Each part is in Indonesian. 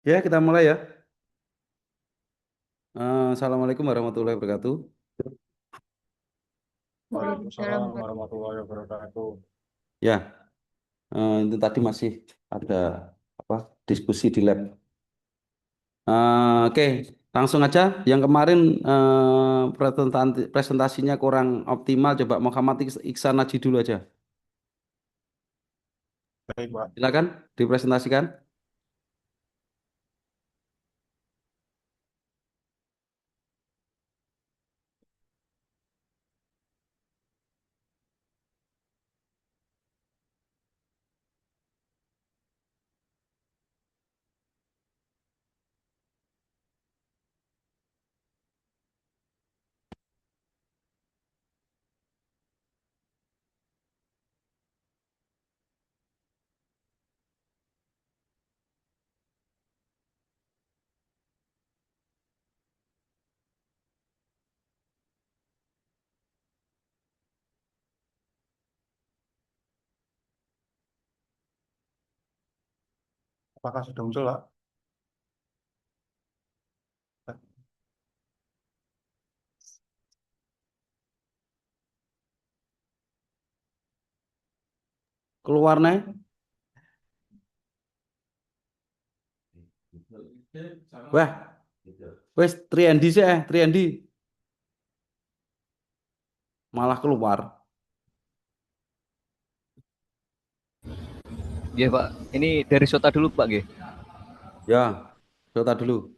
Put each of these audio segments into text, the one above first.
Ya, kita mulai ya. Assalamualaikum warahmatullahi wabarakatuh. Waalaikumsalam Waalaikumsalam Pak. warahmatullahi wabarakatuh. Ya, itu tadi masih ada apa diskusi di lab. Oke, langsung aja. Yang kemarin presentasinya kurang optimal. Coba Muhammad Iksan Naji dulu aja. Baik, Pak. Silakan dipresentasikan. Apakah sudah muncul, Pak? Keluar nih. Wah, wes 3ND sih 3ND malah keluar. Iya Pak, ini dari Sota dulu Pak G. Ya, coba dulu.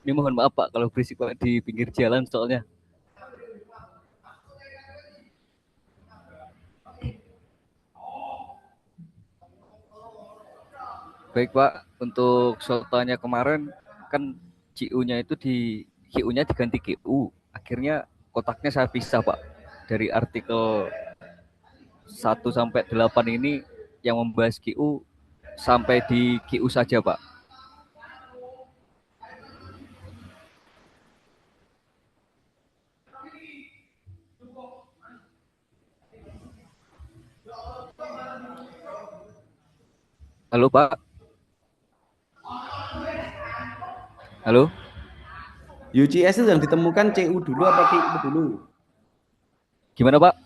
Ini mohon maaf Pak kalau berisik Pak di pinggir jalan soalnya. Baik Pak, untuk Sotanya kemarin kan CU-nya itu QU-nya diganti QU. Akhirnya kotaknya saya pisah Pak. Dari artikel 1 sampai 8 ini yang membahas QU sampai di QU saja Pak. Halo Pak. Halo. UCS itu yang ditemukan CU dulu apa QU dulu? Gimana Pak?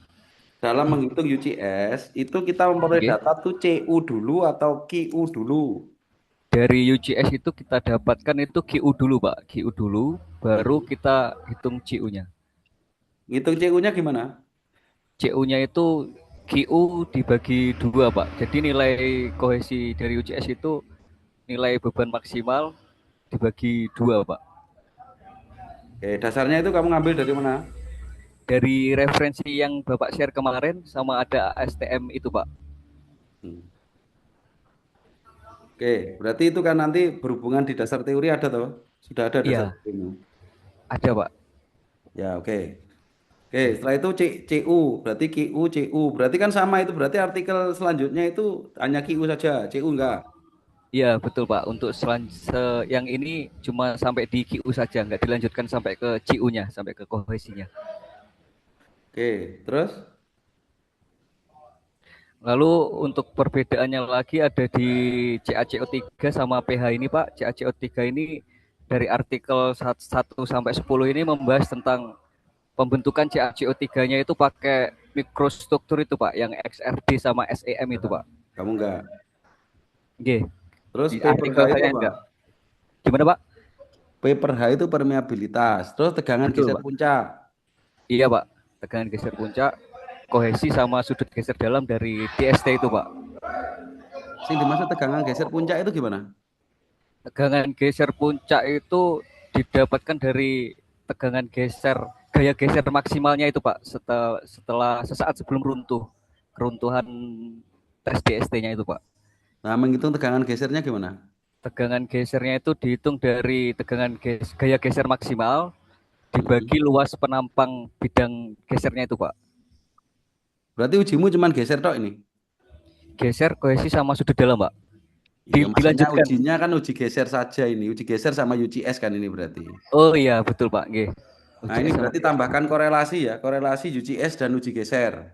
Dalam menghitung UCS, itu kita memperoleh Oke. data tuh CU dulu atau QU dulu. Dari UCS itu kita dapatkan itu QU dulu Pak. QU dulu, baru Hmm. kita hitung CU-nya. Ngitung CU-nya gimana? CU-nya itu QU dibagi dua, Pak. Jadi nilai kohesi dari UCS itu nilai beban maksimal dibagi dua, Pak. Oke, dasarnya itu kamu ngambil dari mana? Dari referensi yang Bapak share kemarin sama ada STM itu, Pak. Hmm. Oke, berarti itu kan nanti berhubungan di dasar teori ada toh? Sudah ada dasar Iya, teorinya. ada, Pak. Ya, oke. Oke, setelah itu CU, berarti QU, CU. Berarti kan sama itu, berarti artikel selanjutnya itu hanya QU saja, CU enggak. Iya, betul, Pak. Untuk yang ini cuma sampai di QU saja, nggak dilanjutkan sampai ke CU-nya, sampai ke kohesinya. Oke, terus? Lalu untuk perbedaannya lagi ada di CaCO3 sama pH ini Pak. CaCO3 ini dari artikel 1 sampai 10 ini membahas tentang pembentukan CaCO3-nya itu pakai mikrostruktur itu Pak, yang XRD sama SEM itu Pak. Kamu enggak. Oke, Terus di P per H artikel itu saya apa? enggak. Gimana Pak? P per H itu permeabilitas. Terus tegangan Betul geser Pak. puncak. Iya Pak, tegangan geser puncak, kohesi sama sudut geser dalam dari TST itu Pak. Sing dimaksud tegangan geser puncak itu gimana? Tegangan geser puncak itu didapatkan dari tegangan geser gaya geser maksimalnya itu Pak setelah sesaat sebelum keruntuhan tes DST-nya itu Pak. Nah, menghitung tegangan gesernya gimana? Tegangan gesernya itu dihitung dari gaya geser maksimal Hmm. dibagi luas penampang bidang gesernya itu Pak. Berarti ujimu cuman geser tok ini. Geser, kohesi sama sudut dalam, Pak. Iya, maksudnya Dilanjutkan. ujinya kan uji geser saja ini. Uji geser sama UCS kan ini berarti. Oh iya, betul Pak. Nggih. Nah, ini UCS sama berarti tambahkan korelasi ya, korelasi UCS dan uji geser.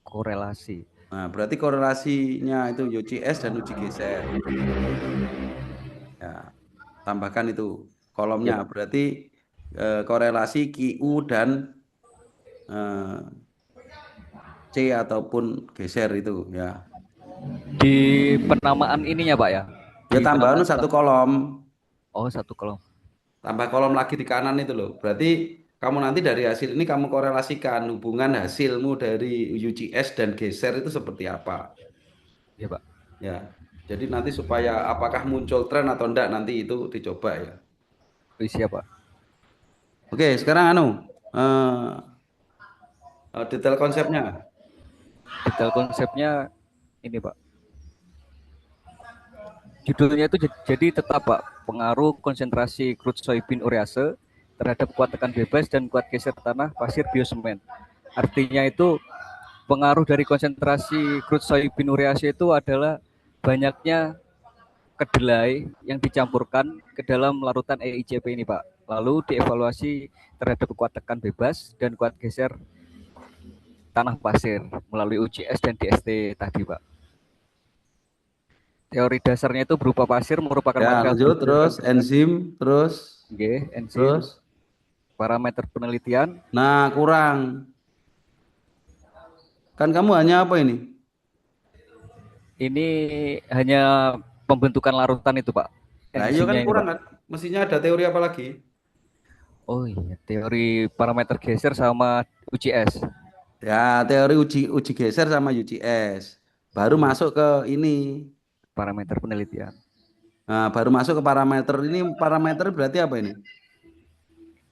korelasi. Nah, berarti korelasinya itu UCS dan uji geser. Ya, tambahkan itu Ya, kolomnya. Pak. Berarti korelasi QU dan eh, C ataupun geser itu ya. Di penamaan ininya, Pak ya. Ya Di tambahan penamaan satu kolom, Oh, satu kolom. tambah kolom lagi di kanan itu loh. Berarti kamu nanti dari hasil ini kamu korelasikan hubungan hasilmu dari UCS dan geser itu seperti apa. Ya, Pak. Ya. Jadi nanti supaya apakah muncul tren atau enggak nanti itu dicoba ya. Oh, siap, Pak. Oke, sekarang eh, detail konsepnya. Detail konsepnya ini, Pak. Judulnya itu jadi tetap, Pak, pengaruh konsentrasi crude soybean urease terhadap kuat tekan bebas dan kuat geser tanah pasir biosemen. Artinya itu pengaruh dari konsentrasi crude soybean urease itu adalah banyaknya kedelai yang dicampurkan ke dalam larutan EICP ini, Pak. Lalu dievaluasi terhadap kuat tekan bebas dan kuat geser tanah pasir melalui UCS dan DST tadi, Pak. Teori dasarnya itu berupa pasir merupakan Ya, material lanjut terus enzim, terus enzim, terus. parameter penelitian. Nah, kurang. Kan kamu hanya apa ini? Ini hanya pembentukan larutan itu, Pak. Nah, iya kan Enzimnya ini, kurang Pak. kan? Mestinya ada teori apa lagi? Oh iya, teori parameter geser sama UCS. Ya, teori uji uji geser sama UCS. Baru masuk ke ini. Parameter penelitian. Nah, baru masuk ke parameter. Ini parameter berarti apa ini?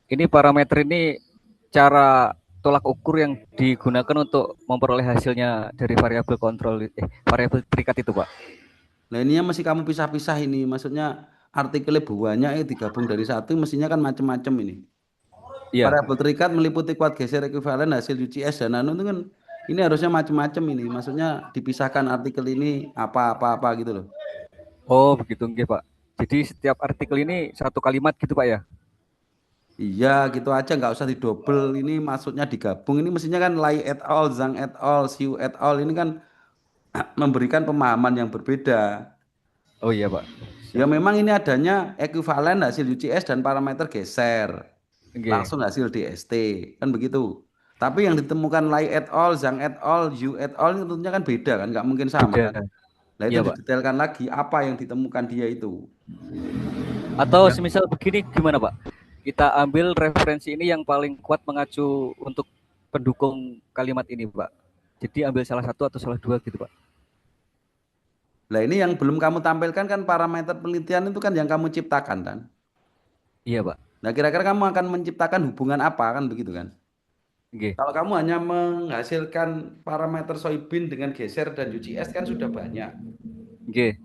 Ini parameter ini cara tolak ukur yang digunakan untuk memperoleh hasilnya dari variabel kontrol variabel terikat itu, Pak. Nah, ini yang masih kamu pisah-pisah ini. Maksudnya artikelnya banyak digabung dari satu mestinya kan macam-macam ini. Iya. Variabel terikat meliputi kuat geser ekuivalen hasil UCS dan anu itu kan ini harusnya macam-macam ini. Maksudnya dipisahkan artikel ini apa-apa-apa gitu loh. Oh, begitu nggih, Pak. Jadi setiap artikel ini satu kalimat gitu, Pak ya. Iya, gitu aja nggak usah didobel. Ini maksudnya digabung. Ini mestinya kan Lai et al, Zhang et al, Xiu et al. Ini kan memberikan pemahaman yang berbeda. Oh iya, Pak. Ya Siap. memang ini adanya ekuivalen hasil UCS dan parameter geser. Nggih. Langsung hasil DST. Kan begitu. Tapi yang ditemukan Lai et al, Zhang et al, Yu et al ini tentunya kan beda kan. Nggak mungkin sama Beda. kan. Nah itu Iya, Pak. didetailkan lagi apa yang ditemukan dia itu. Atau Ya. semisal begini gimana, Pak? Kita ambil referensi ini yang paling kuat mengacu untuk pendukung kalimat ini, Pak. Jadi ambil salah satu atau salah dua gitu, Pak. Nah ini yang belum kamu tampilkan kan parameter penelitian itu kan yang kamu ciptakan kan. Iya, Pak. Nah kira-kira kamu akan menciptakan hubungan apa kan begitu kan. Nggih. Kalau kamu hanya menghasilkan parameter soybean dengan geser dan UCS kan sudah banyak. Nggih.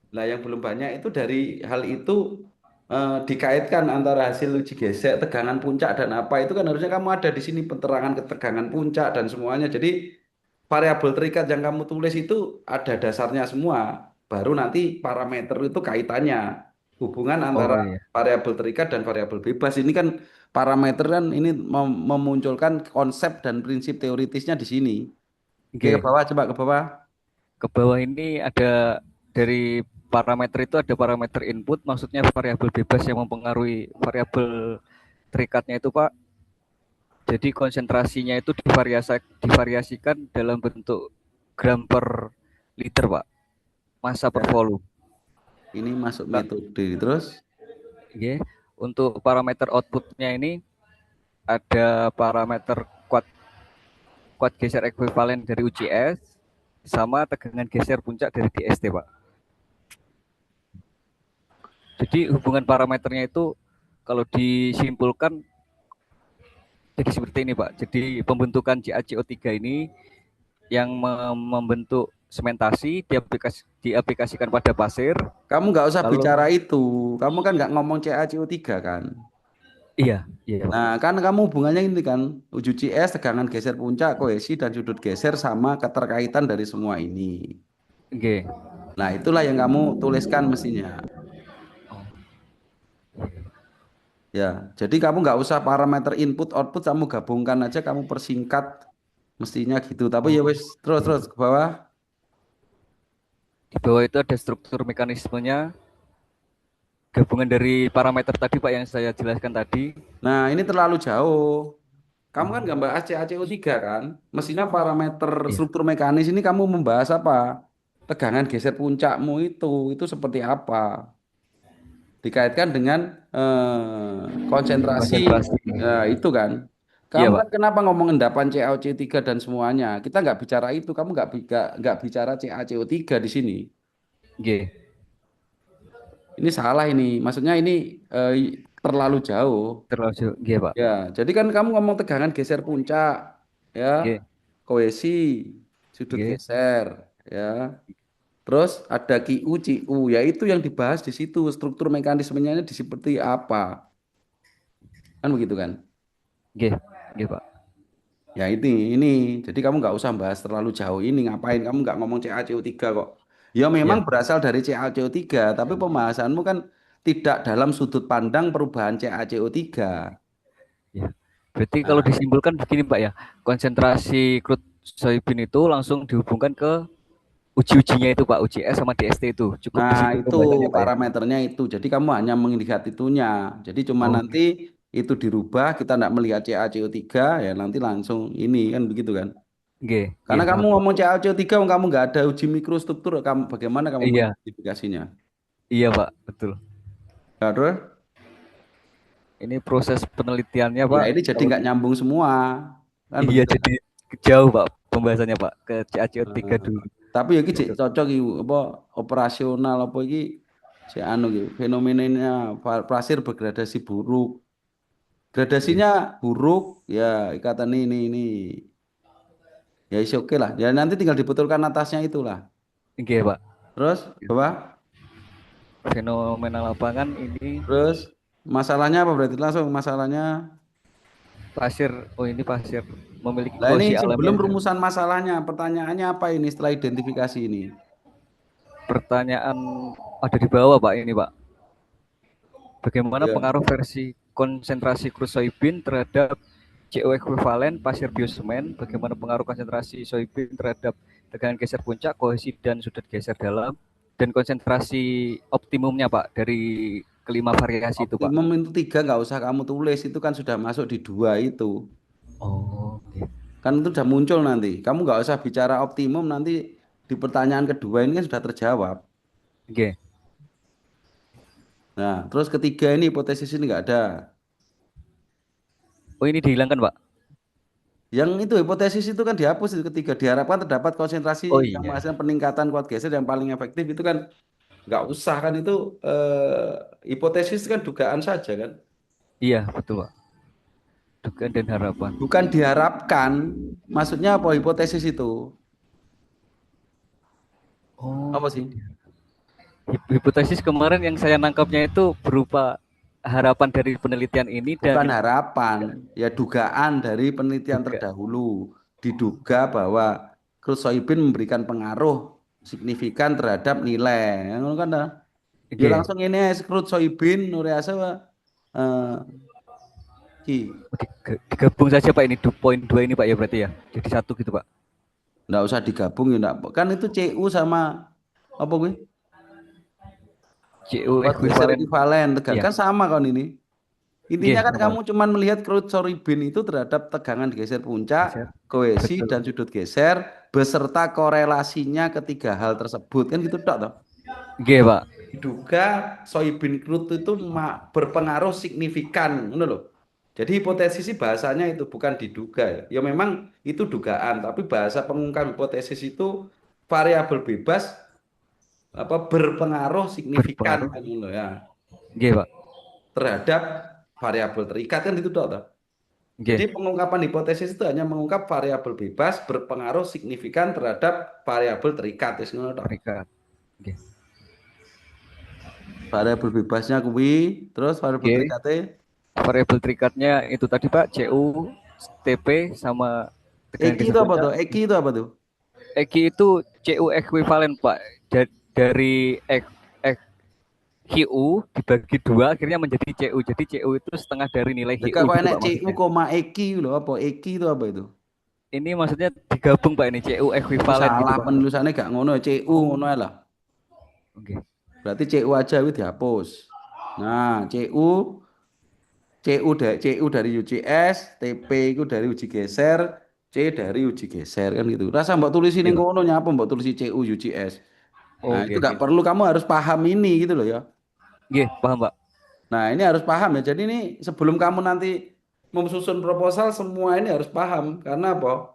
Nah yang belum banyak itu dari hal itu dikaitkan antara hasil uji geser, tegangan puncak dan apa itu kan harusnya kamu ada di sini penerangan ketegangan puncak dan semuanya. Jadi variabel terikat yang kamu tulis itu ada dasarnya semua. Baru nanti parameter itu kaitannya hubungan antara Oh iya. variabel terikat dan variabel bebas. Ini kan parameter kan ini memunculkan konsep dan prinsip teoritisnya di sini. Oke, ke Nggih. bawah coba ke bawah. Ke bawah ini ada dari parameter itu ada parameter input, maksudnya variabel bebas yang mempengaruhi variabel terikatnya itu, Pak. Jadi konsentrasinya itu divariasikan dalam bentuk gram per liter, Pak. Massa per Ya, volume. ini masuk metode terus. Oke. Untuk parameter outputnya ini ada parameter kuat kuat geser ekuivalen dari UCS sama tegangan geser puncak dari DST, Pak. Jadi hubungan parameternya itu kalau disimpulkan jadi seperti ini, Pak. Jadi pembentukan CaCO3 ini yang membentuk sementasi diaplikasikan pada pasir. Kamu nggak usah Lalu bicara itu. Kamu kan nggak ngomong CaCO3 kan. Iya, iya Pak. Nah, kan kamu hubungannya ini kan, uji CS, tegangan geser puncak, kohesi, dan sudut geser sama keterkaitan dari semua ini. Oke. Nah, itulah yang kamu tuliskan mestinya. Ya, jadi kamu nggak usah parameter input output kamu gabungkan aja, kamu persingkat mestinya gitu. Tapi ya Oh, wis terus terus ke bawah. di bawah itu ada struktur mekanismenya, gabungan dari parameter tadi Pak yang saya jelaskan tadi. Nah, ini terlalu jauh. Kamu kan Oh, nggak bahas CaCO3 kan? Mestinya parameter iya. struktur mekanis ini kamu membahas apa? Tegangan geser puncakmu itu seperti apa? Dikaitkan dengan konsentrasi, Konsentrasi. itu kan. Iya Kamu Pak. kan kenapa ngomong endapan CaO3 dan semuanya? Kita nggak bicara itu, kamu nggak bicara CaCO3 di sini. Oke. Ini salah ini, maksudnya ini eh, terlalu jauh. Terlalu jauh. Oke Pak. Ya, jadi kan kamu ngomong tegangan geser puncak, ya, Oke. kohesi, sudut Oke. geser, ya. Terus ada QU, CU, ya itu yang dibahas di situ. Struktur mekanismenya ini di seperti apa, kan begitu kan? Oke. Oke Pak. Ya ini. Jadi kamu nggak usah bahas terlalu jauh ini. Ngapain kamu nggak ngomong CaCO3 kok? Ya memang Iya. berasal dari CaCO3, tapi pembahasanmu kan tidak dalam sudut pandang perubahan CaCO3. Iya. Berarti kalau Nah, disimpulkan begini Pak ya, konsentrasi crude soybean itu langsung dihubungkan ke uji-ujinya itu Pak, uji S sama DST itu. Cukup di nah situ itu pembahasannya Pak ya. parameternya itu. Jadi kamu hanya melihat itunya. Jadi cuma Oh, nanti itu dirubah, kita tidak melihat CaCO3, ya nanti langsung ini kan begitu kan? oke, oke Karena kamu paham Pak. ngomong CaCO3, kamu nggak ada uji mikrostruktur, kamu bagaimana kamu Iya, mengidentifikasinya? iya Pak, betul. Ya, terus? Ini proses penelitiannya Ya Pak. ini jadi Kalau nggak nyambung semua, kan iya begitu kan? jadi jauh Pak pembahasannya Pak ke CaCO3 Nah, dulu. tapi ya iki Cik, Gitu. cocok iki apa operasional apa iki si anu iki fenomenanya pasir bergradasi buruk. Oke, Gradasinya buruk ya ikatan ini. Ya is oke lah. Ya nanti tinggal dibetulkan atasnya itulah. oke Pak. Terus bawah, Fenomena lapangan ini terus masalahnya apa berarti langsung masalahnya. pasir, oh ini pasir memiliki Lah ini kosi sebelum alamiah. rumusan masalahnya, pertanyaannya apa ini setelah identifikasi ini? Pertanyaan ada di bawah Pak ini Pak. Bagaimana Ya. pengaruh versi konsentrasi crude soybean terhadap CO ekuivalen pasir biosemen? Bagaimana pengaruh konsentrasi soybean terhadap tegangan geser puncak, kohesi dan sudut geser dalam? Dan konsentrasi optimumnya Pak dari kelima variasi itu Pak. Optimum itu tiga nggak usah kamu tulis itu kan sudah masuk di dua itu Oh, oke. kan itu sudah muncul nanti kamu nggak usah bicara optimum nanti di pertanyaan kedua ini kan sudah terjawab. Oke. Nah terus ketiga ini hipotesis ini nggak ada. Oh, ini dihilangkan Pak. Yang itu hipotesis itu kan dihapus itu ketiga diharapkan terdapat konsentrasi Oh yang iya. menghasilkan peningkatan kuat geser yang paling efektif itu kan nggak usah kan itu hipotesis itu kan dugaan saja kan Iya, betul Pak. Dugaan dan harapan. bukan diharapkan maksudnya apa hipotesis itu Oh, apa sih. hipotesis kemarin yang saya nangkapnya itu berupa harapan dari penelitian ini dan Bukan harapan, ya dugaan dari penelitian juga. terdahulu. Diduga bahwa crude soybean memberikan pengaruh signifikan terhadap nilai. Ngono kan dah. Ya Oke. langsung ini crude soybean urease eh ki. Digabung saja Pak ini poin 2 ini Pak ya berarti ya. Jadi satu gitu Pak. Nggak usah digabung ya enggak. Kan itu CU sama apa gue? CO Kuat geser ekuivalen. ekuivalen tegangan Iya. kan sama kan ini. Intinya Oke, kan sama. kamu cuman melihat crude soybean itu terhadap tegangan geser puncak, Geser. kohesi dan Betul. sudut geser beserta korelasinya ketiga hal tersebut kan gitu tok toh. Oke Pak. Diduga soybean crude itu berpengaruh signifikan, ngono loh. Jadi hipotesis sih bahasanya itu bukan diduga ya. Ya memang itu dugaan, tapi bahasa pengungkap hipotesis itu variabel bebas apa berpengaruh signifikan Berpengaruh. kan ngono ya Oke Pak. terhadap variabel terikat kan itu tok toh. Jadi Oke. pengungkapan hipotesis itu hanya mengungkap variabel bebas berpengaruh signifikan terhadap variabel terikat. Wis ngono tok. Terikat. Oke. Variabel bebasnya kuwi, terus variabel Oke. terikatnya variabel terikatnya itu tadi Pak, CU, TP sama tegangan Eki geser itu apa puncak. tuh? Eki itu apa tuh? EQ itu CU ekuivalen Pak. Dari QU dibagi dua akhirnya menjadi CU. Jadi CU itu setengah dari nilai Dekat QU kok gitu enek Pak CU, maksudnya. Eki loh apa? Eki itu apa itu? Ini maksudnya digabung Pak ini CU Oh, ekuivalen gitu salah Pak. penulisannya gak ngono, CU Oh, ngono ae lah. oke. Okay. Berarti CU aja itu dihapus. Nah, CU dari UCS, TP itu dari uji geser, C dari uji geser kan gitu. Rasa mbak tulis ini Iya, Pak. ngono nyapa mbak tulis CU UCS. Nah, itu Oke, gak oke. perlu, kamu harus paham ini gitu loh ya. Oke, paham Pak. Nah, ini harus paham ya. Jadi ini sebelum kamu nanti menyusun proposal semua ini harus paham karena apa?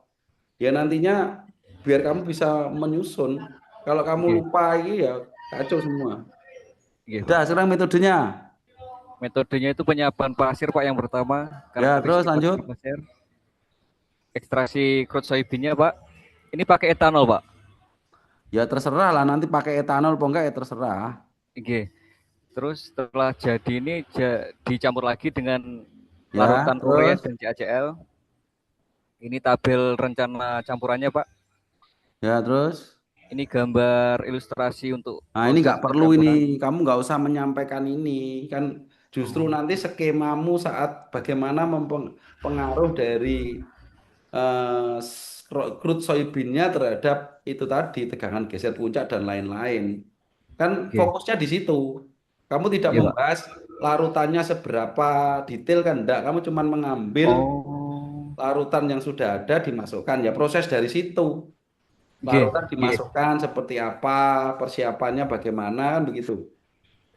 Ya nantinya biar kamu bisa menyusun. Kalau kamu Oke, lupa ini ya kacau semua. oke Udah, Pak. sekarang metodenya. Metodenya itu penyiapan pasir Pak yang pertama, Ya, terus karakteristik lanjut. pasir, ekstraksi crude soybeannya Pak. Ini pakai etanol Pak. Ya terserah lah nanti pakai etanol apa enggak ya terserah. Oke. Terus setelah jadi ini dicampur lagi dengan Ya, larutan urea terus. dan CaCl. Ini tabel rencana campurannya Pak. Ya, terus. Ini gambar ilustrasi untuk Nah, ini proses nggak perlu ini. pencampuran. Kamu nggak usah menyampaikan ini. Kan justru Oh, nanti skemamu saat bagaimana mempengaruh dari crude soybeannya terhadap itu tadi tegangan geser puncak dan lain-lain. Kan oke. fokusnya di situ. Kamu tidak Iya Pak. membahas larutannya seberapa detail kan enggak. Kamu cuma mengambil Oh, larutan yang sudah ada dimasukkan ya proses dari situ. oke, Larutan oke, dimasukkan seperti apa, persiapannya bagaimana kan begitu.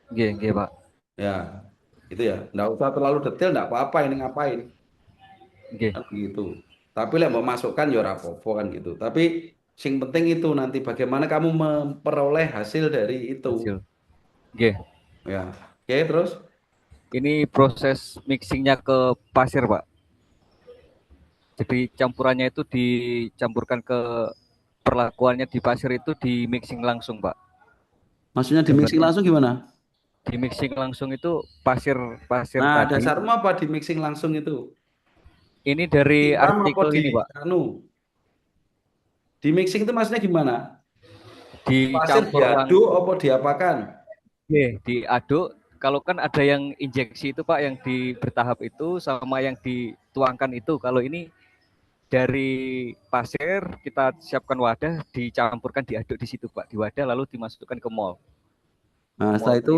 oke, oke Pak. Ya, itu ya. Enggak usah terlalu detail, enggak apa-apa ini ngapain Oke, kan begitu. Tapi lek mau masukkan ya ora apa-apa kan gitu. Tapi sing penting itu nanti bagaimana kamu memperoleh hasil dari itu. hasil. Oke. Ya. Oke, terus. Ini proses mixingnya ke pasir Pak. Jadi campurannya itu dicampurkan ke perlakuannya di pasir itu di mixing langsung Pak. Maksudnya di mixing Gambarnya langsung gimana? di mixing langsung itu pasir pasir Nah, tadi. dasarmu apa di mixing langsung itu? Ini dari Disiram apa artikel di ini Pak. anu? Di mixing itu maksudnya gimana? Pasir Dicampur diaduk apa diapakan? diaduk. Kalau kan ada yang injeksi itu Pak, yang di bertahap itu sama yang dituangkan itu. Kalau ini dari pasir kita siapkan wadah, dicampurkan, diaduk di situ Pak, di wadah lalu dimasukkan ke mol. Nah, setelah Mol itu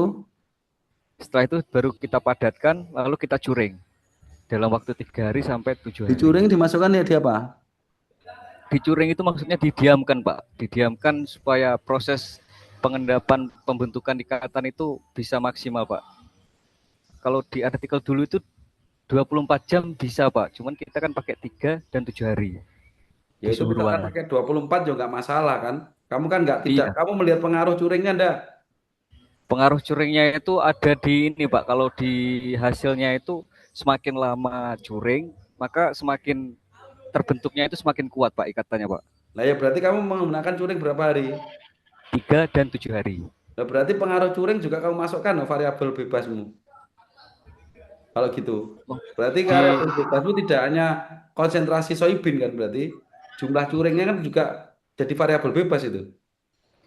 Setelah itu baru kita padatkan, lalu kita curing dalam waktu 3 hari sampai 7 hari. dicuring dimasukkan ya di apa? Dicuring itu maksudnya didiamkan Pak, didiamkan supaya proses pengendapan pembentukan ikatan itu bisa maksimal Pak. Kalau di artikel dulu itu 24 jam bisa Pak, cuman kita kan pakai 3 dan 7 hari Ya di itu suhu misalkan ruangan. pakai 24 juga nggak masalah kan. Kamu kan nggak tidak, Iya, kamu melihat pengaruh curingnya enggak? pengaruh curingnya itu ada di ini Pak, kalau di hasilnya itu semakin lama curing, maka semakin terbentuknya itu semakin kuat Pak ikatannya Pak. Nah ya berarti kamu menggunakan curing berapa hari? 3 dan 7 hari. Nah berarti pengaruh curing juga kamu masukkan loh, variabel bebasmu. Kalau gitu. Oh, Berarti di variabel bebasmu tidak hanya konsentrasi soybean kan berarti jumlah curingnya kan juga jadi variabel bebas itu.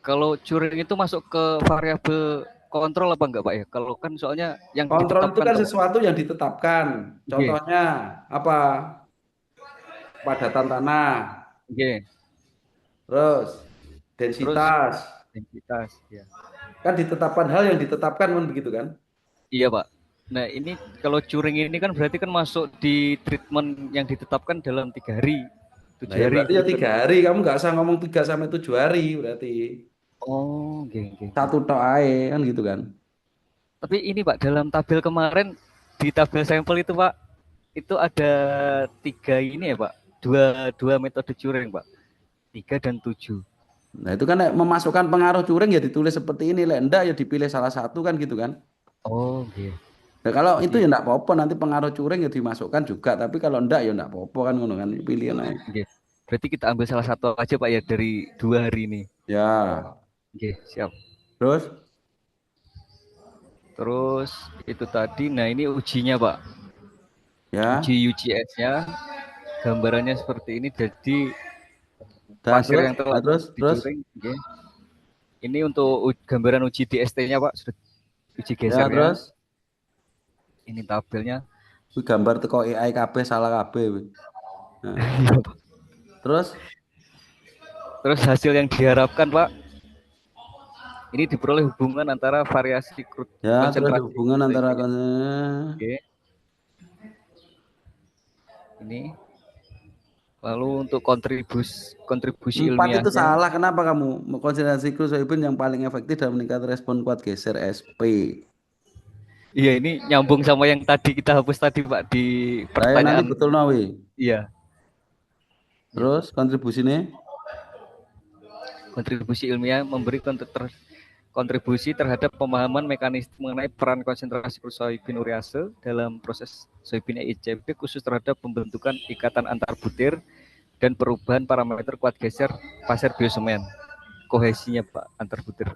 kalau curing itu masuk ke variabel kontrol apa enggak Pak ya? Kalau kan soalnya yang Kontrol itu ditetapkan kan Pak ya. sesuatu yang ditetapkan. Oke, Contohnya apa? Padatan tanah, oke. terus Terus densitas. densitas ya. Kan ditetapkan hal yang ditetapkan kan begitu kan? Iya Pak. Nah ini kalau curing ini kan berarti kan masuk di treatment yang ditetapkan dalam 3 hari, Nah tujuh ya hari berarti ya gitu kan. 3 hari. Kamu nggak usah ngomong 3 sampai 7 hari berarti Oh, oke, oke, oke. satu tok ae kan gitu kan? Tapi ini Pak dalam tabel kemarin di tabel sampel itu Pak itu ada 3 ini ya Pak. Dua dua metode curing Pak. 3 dan 7. Nah itu kan memasukkan pengaruh curing ya ditulis seperti ini. Lah enggak ya dipilih salah satu kan gitu kan? Oh, oke. Nah kalau itu Berarti ya enggak apa-apa nanti pengaruh curing ya dimasukkan juga. Tapi kalau enggak ya enggak apa-apa kan ngono kan pilihan aja. oke. Berarti kita ambil salah satu aja Pak ya dari 2 hari ini. Ya Oke, siap. terus Terus itu tadi, nah ini ujinya Pak. Ya. uji UGS-nya gambarannya seperti ini. Jadi Dan pasir terus, yang telah terus, dicuring, oke. Ini untuk gambaran uji DST-nya Pak, sudah uji ya gesernya. terus. Ini tabelnya. Kuwi gambar teko AI kabeh salah kabeh. Nah, terus, Terus hasil yang diharapkan Pak, ini diperoleh hubungan antara variasi ya terus konsentrasi hubungan antara Oke, ini lalu untuk kontribusi empat itu ilmiahnya. salah. Kenapa kamu konsentrasi Crusoibin yang paling efektif dalam meningkatkan respon kuat geser SP? Iya, ini nyambung sama yang tadi kita hapus tadi Pak di Saya nanti pertanyaan. betul nawi. Iya, iya Pak. Terus kontribusinya? Kontribusi ilmiah memberi kontribusi terhadap pemahaman mekanisme mengenai peran konsentrasi soybean urease dalam proses soybean EICP khusus terhadap pembentukan ikatan antar butir dan perubahan parameter kuat geser pasir biosemen kohesinya Pak antar butir.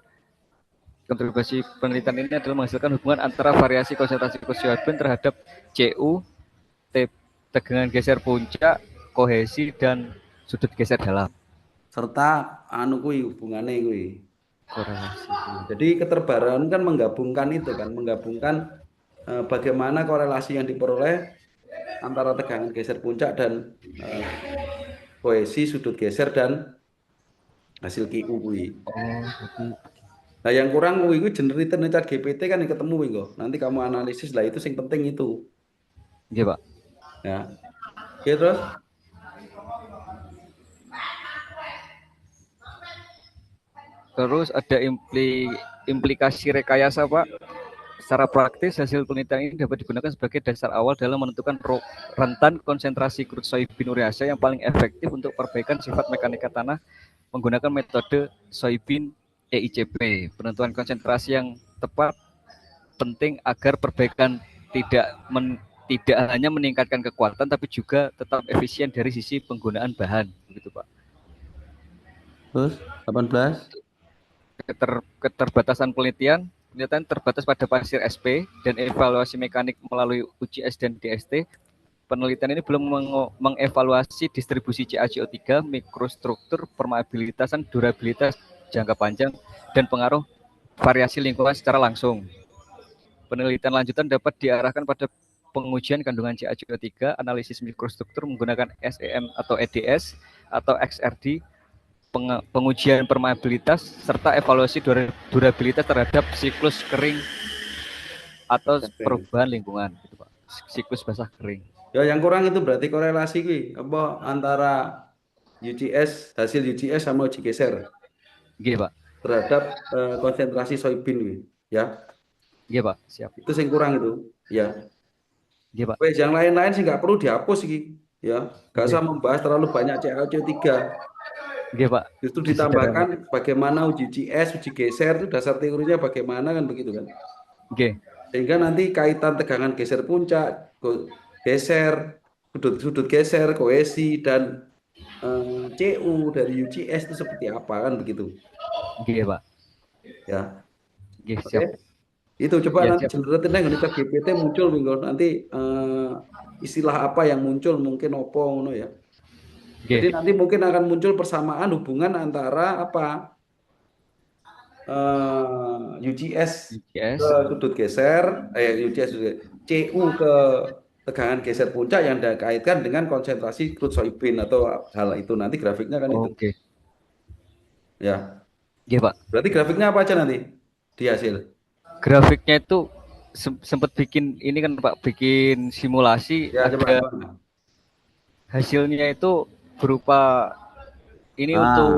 Kontribusi penelitian ini adalah menghasilkan hubungan antara variasi konsentrasi soybean terhadap CU, tegangan geser puncak, kohesi dan sudut geser dalam. Serta anu kuwi hubungannya kuwi. Korelasi. Jadi keterbaruan kan menggabungkan itu kan, menggabungkan bagaimana korelasi yang diperoleh antara tegangan geser puncak dan kohesi sudut geser dan hasil QU kuwi. Oh, Nah, yang kurang kuwi generator cat GPT kan yang ketemu kuwi kok. Nanti kamu analisis lah itu yang penting itu. iya Pak. Ya. Oke, terus Terus ada implikasi rekayasa Pak. Secara praktis, hasil penelitian ini dapat digunakan sebagai dasar awal dalam menentukan rentan konsentrasi crude soybean urease yang paling efektif untuk perbaikan sifat mekanika tanah menggunakan metode soybean EICP. Penentuan konsentrasi yang tepat penting agar perbaikan tidak hanya meningkatkan kekuatan tapi juga tetap efisien dari sisi penggunaan bahan, begitu Pak. terus 18. Keterbatasan penelitian terbatas pada pasir SP dan evaluasi mekanik melalui UGS dan DST. Penelitian ini belum mengevaluasi distribusi CaCO3, mikrostruktur, permeabilitas, dan durabilitas jangka panjang, dan pengaruh variasi lingkungan secara langsung. Penelitian lanjutan dapat diarahkan pada pengujian kandungan CaCO3, analisis mikrostruktur menggunakan SEM atau EDS, atau XRD, pengujian permeabilitas, serta evaluasi durabilitas terhadap siklus kering atau perubahan lingkungan, gitu Pak. Siklus basah kering. Ya, yang kurang itu berarti korelasi kuwi apa antara UGS, hasil UGS sama uji geser Iya Pak. terhadap konsentrasi soybean kuwi. Ya, Iya Pak, siap. itu yang kurang itu. Ya. Iya Pak. Wes, yang lain-lain sih nggak perlu dihapus sih. Ya, nggak usah Iya. membahas terlalu banyak CaCO3. Iya Pak. Justru Sederhana. ditambahkan bagaimana uji GS, uji geser itu dasar teorinya bagaimana kan begitu kan. Oke. Sehingga nanti kaitan tegangan geser puncak, geser, sudut geser, kohesi, dan CU dari UGS itu seperti apa kan begitu. Iya Pak. Ya, Oke, oke. siap. Itu coba Ya, nanti siap. generatornya nggak chat GPT muncul minggu nanti istilah apa yang muncul mungkin opo ngono ya. Jadi Oke. nanti mungkin akan muncul persamaan hubungan antara apa UGS ke UGS. sudut geser, UGS CU ke tegangan geser puncak yang dikaitkan dengan konsentrasi crude soybean atau hal itu nanti grafiknya kan itu. Oke. Ya, Iya Pak. berarti grafiknya apa aja nanti di hasil? Grafiknya itu sempat bikin ini kan Pak, bikin simulasi, Ya, coba. ada hasilnya itu berupa ini Ah, untuk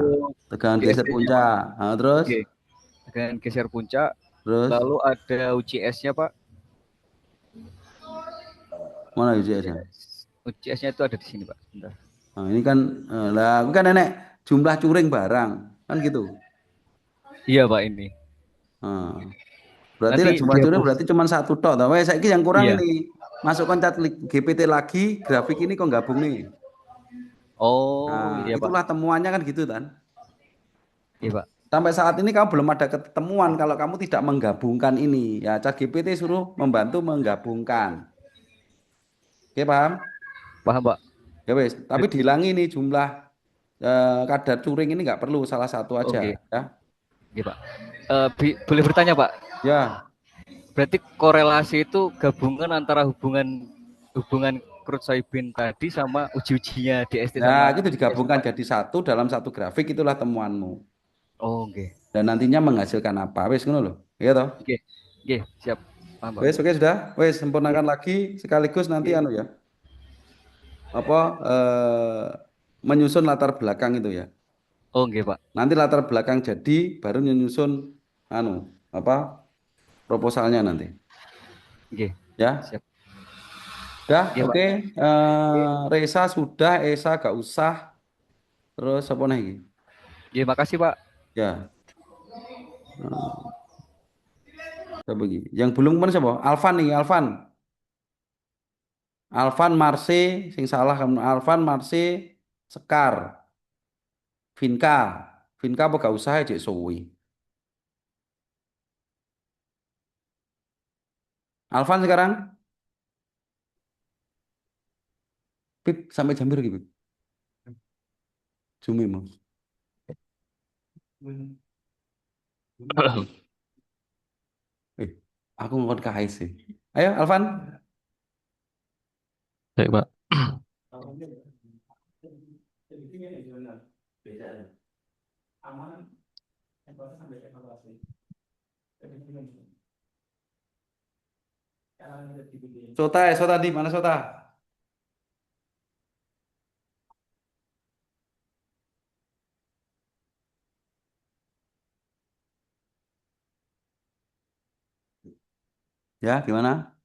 tegangan geser DST-nya Pak. puncak. Nah, terus, Oke. Dengan geser puncak, terus lalu ada UGS-nya Pak. mana UGS-nya? UGS-nya itu ada di sini Pak. Bentar. Nah, ini kan lah, aku kan nenek jumlah curing barang kan gitu. Iya Pak ini. Nah, berarti Nanti jumlah curing dihapus. berarti cuma satu tok. Tapi saya yang kurang Iya. ini masukkan cat GPT lagi, grafik ini kok gabung nih. Oh, Nah, iya Pak. itulah temuannya kan gitu kan. Iya Pak. Sampai saat ini kamu belum ada ketemuan kalau kamu tidak menggabungkan ini. Ya, cat GPT suruh membantu menggabungkan. Oke, paham? Paham, Pak? Ya wes, tapi dihilangi nih jumlah kadar curing ini nggak perlu salah satu aja Oke, ya. oke, Pak. Boleh bertanya, Pak? Ya, Berarti korelasi itu gabungan antara hubungan hubungan crude soybean tadi sama uji-ujinya DST nah sama itu IPS, digabungkan Pak. jadi satu dalam satu grafik itulah temuanmu. Oh, oke. Dan nantinya menghasilkan apa? Wes ngono loh. Iya toh? Oke. Oke, siap. Paham, Pak. Wes oke sudah. Wes Oke. sempurnakan lagi sekaligus nanti anu ya. Apa menyusun latar belakang itu ya. Oh, oke, Pak. Nanti latar belakang jadi baru menyusun anu apa proposalnya nanti. Oke. Ya. Siap. Dah, Oke, oke. Pak. Reza sudah, Esa gak usah. Terus apa lagi? Oke, makasih, Pak. Ya, siapa lagi? Yang belum kemana siapa? Alvan nih, Alvan. Alvan Marse, sing salah kamu. Alvan Marse, Sekar, Vinka. Vinka apa gak usah ya, Cek Sowi. Alvan sekarang, Pip, sampai jam berapa, Pip? Jumi mau. Eh, aku ngikut KS sih. Ayo, Alvan. Baik, Pak. Sota, Sota di mana Sota? Ya, gimana?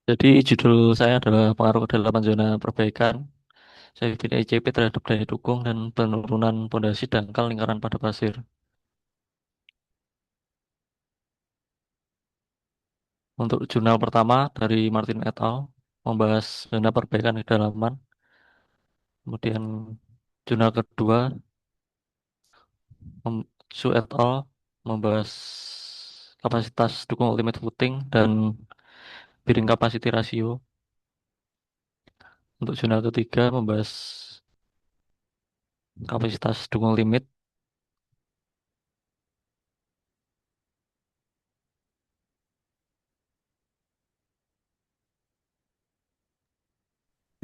Jadi judul saya adalah pengaruh kedalaman zona perbaikan Soybean ECP terhadap daya dukung dan penurunan pondasi dangkal lingkaran pada pasir. Untuk jurnal pertama dari Martin et al. Membahas zona perbaikan kedalaman. Kemudian jurnal kedua Su et al. Membahas kapasitas dukung ultimate footing dan bearing capacity ratio. Untuk jurnal ketiga membahas kapasitas dukung limit.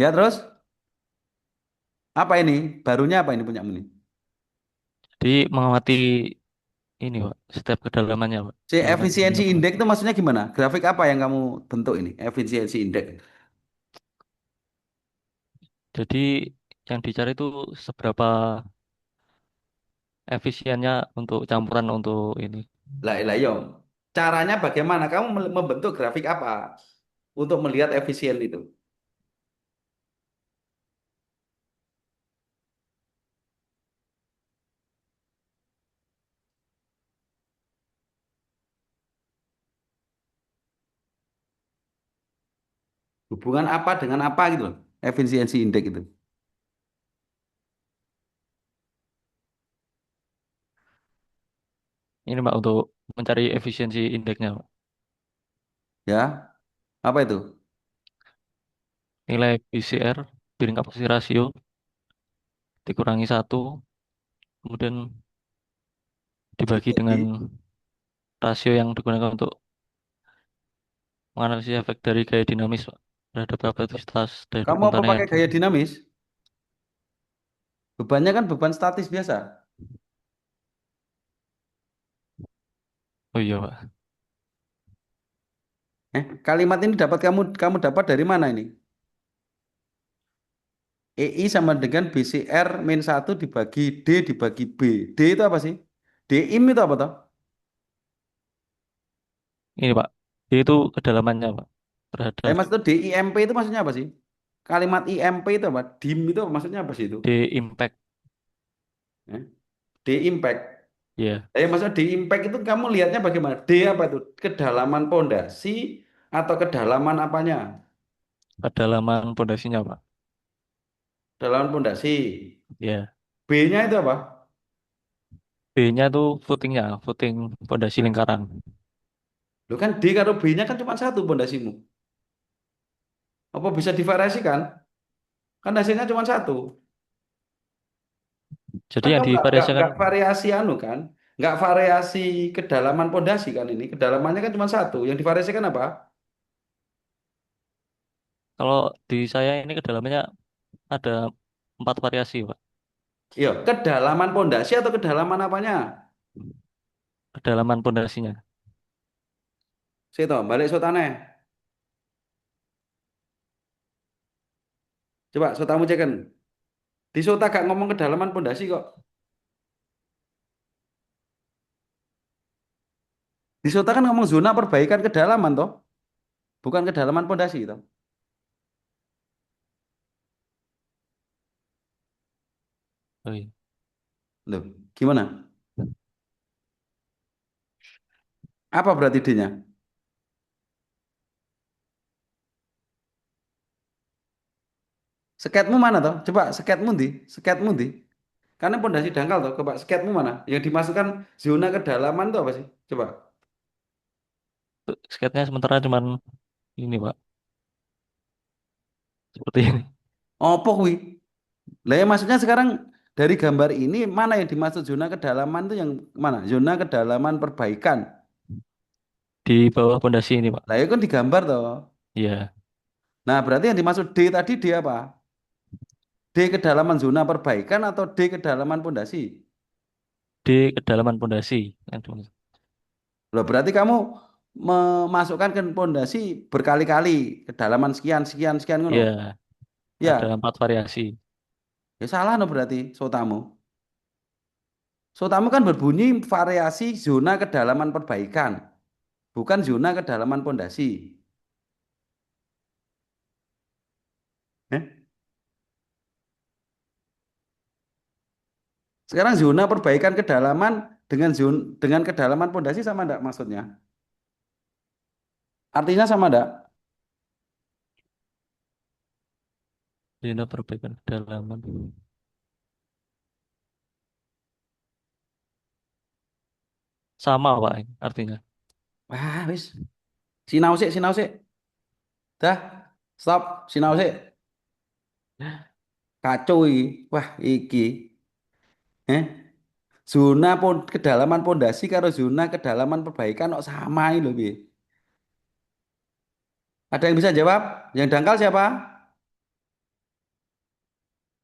Ya, terus apa ini? Barunya apa ini punya ini? Jadi mengamati ini Pak, setiap kedalamannya Pak, Si kedalaman zona efisiensi indeks perbaikan. itu maksudnya gimana? Grafik apa yang kamu bentuk ini? Efisiensi indeks. Jadi yang dicari itu seberapa efisiennya untuk campuran untuk ini. Lah, lah, yo. Caranya bagaimana? Kamu membentuk grafik apa untuk melihat efisien itu? Hubungan apa dengan apa gitu loh. Efisiensi indeks itu. Ini Pak untuk mencari efisiensi indeksnya Pak. Ya, apa itu? Nilai BCR, bearing capacity ratio, dikurangi satu, kemudian dibagi dengan Dibagi. rasio yang digunakan untuk menganalisis efek dari gaya dinamis Pak, terhadap kapasitas daya Kamu dukung apa tanah yang pakai gaya dinamis? Bebannya kan beban statis biasa. Oh iya Pak. Kalimat ini dapat kamu dapat dari mana ini? EI sama dengan BCR min satu dibagi D dibagi B. D itu apa sih? DIM itu apa toh? Ini Pak, dia itu kedalamannya Pak, terhadap Maksud DIMP itu maksudnya apa sih? Kalimat IMP itu apa? DIM itu maksudnya apa sih itu? D impact. Eh, D impact. Ya, Maksud D impact itu kamu lihatnya bagaimana? D apa itu? Kedalaman pondasi atau kedalaman apanya? kedalaman pondasinya Pak. Kedalaman pondasi. Ya, B-nya itu apa? B-nya tuh footingnya, footing pondasi lingkaran. Lo kan D karo B-nya kan cuma satu pondasimu. Apa bisa divariasikan? Kan hasilnya cuma satu. Jadi Kan yang kamu divariasikan nggak variasi anu kan? Nggak variasi kedalaman pondasi kan ini. Kedalamannya kan cuma satu. Yang divariasikan apa? kalau di saya ini kedalamannya ada 4 variasi, Pak. Iya, kedalaman pondasi atau kedalaman apanya? Kedalaman pondasinya. Situ, balik sotane. Coba sotamu ceken. Di sota gak ngomong kedalaman pondasi kok. Di sota kan ngomong zona perbaikan kedalaman toh, bukan kedalaman pondasi toh. Oh, iya. Loh, gimana? Apa berarti D-nya? Sketmu mana toh? Coba sketmu di, sketmu di. Karena pondasi dangkal toh. Coba sketmu mana? Yang dimasukkan zona kedalaman itu apa sih? Coba. Skate-nya sementara cuman ini, Pak. Seperti ini. Opo kuwi? Lah ya maksudnya sekarang dari gambar ini mana yang dimaksud zona kedalaman itu yang mana? Zona kedalaman perbaikan. Di bawah pondasi ini, Pak. Lah itu kan digambar toh. Iya. Nah, berarti yang dimaksud D tadi D apa? D kedalaman zona perbaikan atau D kedalaman pondasi? Di kedalaman pondasi. Yang cuma- Loh, berarti kamu memasukkan ke pondasi berkali-kali kedalaman sekian sekian sekian ngono. Iya, ada Ya, 4 variasi. ya salah no berarti sotamu. Sotamu kan berbunyi variasi zona kedalaman perbaikan, bukan zona kedalaman pondasi. Eh? Sekarang zona perbaikan kedalaman dengan kedalaman pondasi sama enggak maksudnya? Artinya sama enggak? Zona perbaikan kedalaman. Sama, Pak, artinya. Wah, wis. Sinau sik, sinau sik. Dah, stop, sinau sik. Kacau iki. Wah, iki. Eh? Zona kedalaman pondasi karo zona kedalaman perbaikan kok sama ini loh, Bi. Ada yang bisa jawab? Yang dangkal siapa?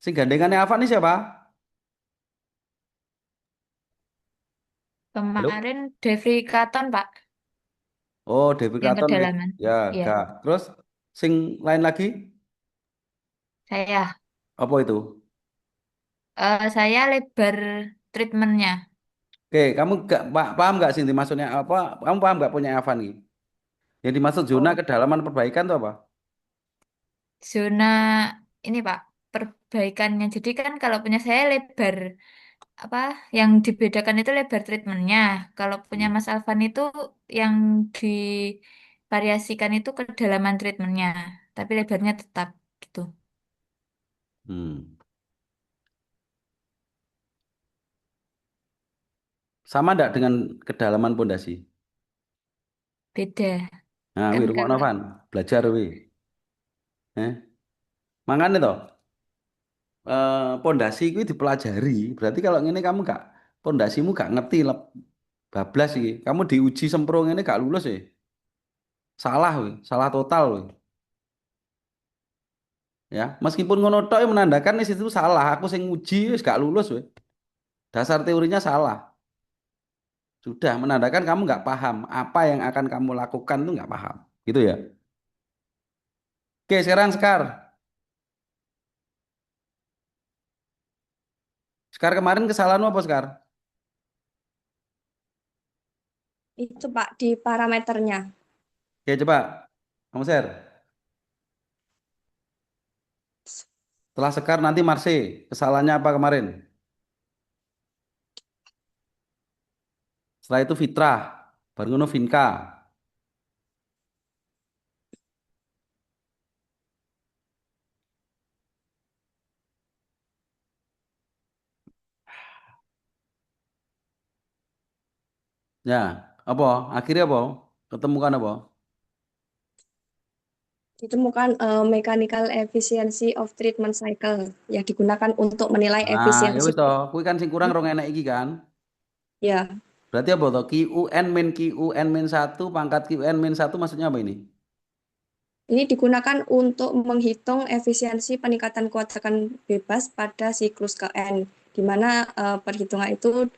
Sing gandengannya Alfa nih siapa? Halo? Kemarin Devri Katon, Pak, Oh, David yang Carlton wis. kedalaman. Ya, Iya, gak. Terus sing lain lagi saya. apa itu? Saya lebar treatmentnya. Oke, kamu gak paham gak sih maksudnya apa? Kamu paham gak punya Evan nih? Yang dimaksud zona Oh, kedalaman perbaikan itu apa? zona ini, Pak, perbaikannya. Jadi kan kalau punya saya lebar apa yang dibedakan itu lebar treatmentnya. Kalau punya Hmm. Mas Alvan itu yang divariasikan itu kedalaman treatmentnya, tapi lebarnya tetap gitu. Hmm. Sama enggak dengan kedalaman pondasi? Beda Nah, wi kan rungokno kalau Van, belajar wi. Makanya toh pondasi itu dipelajari. Berarti kalau ini kamu gak pondasimu gak ngerti bablas sih. Kamu diuji semprong ini gak lulus ya. Salah we, salah total we. Ya, meskipun ngono tok ya menandakan di situ salah. Aku sing uji wis gak lulus we. Dasar teorinya salah. Sudah menandakan kamu nggak paham apa yang akan kamu lakukan tuh nggak paham. Gitu ya. Oke, sekarang Sekar. Sekar kemarin kesalahanmu apa Sekar? Itu Pak di parameternya. Oke, coba kamu share. Setelah Sekar nanti Marse. Kesalahannya apa kemarin? Setelah itu Fitrah. Baru ngono Vinka. Ya, apa? Akhirnya apa? Ketemukan apa? Ditemukan mechanical efficiency of treatment cycle yang digunakan untuk menilai Nah, ya efisiensi. wis toh, kuwi kan sing kurang rong enek iki kan. Ya, Berarti apa toh? QN-1 pangkat QN-1 maksudnya apa ini? ini digunakan untuk menghitung efisiensi peningkatan kuat tekan bebas pada siklus KN, di mana perhitungan itu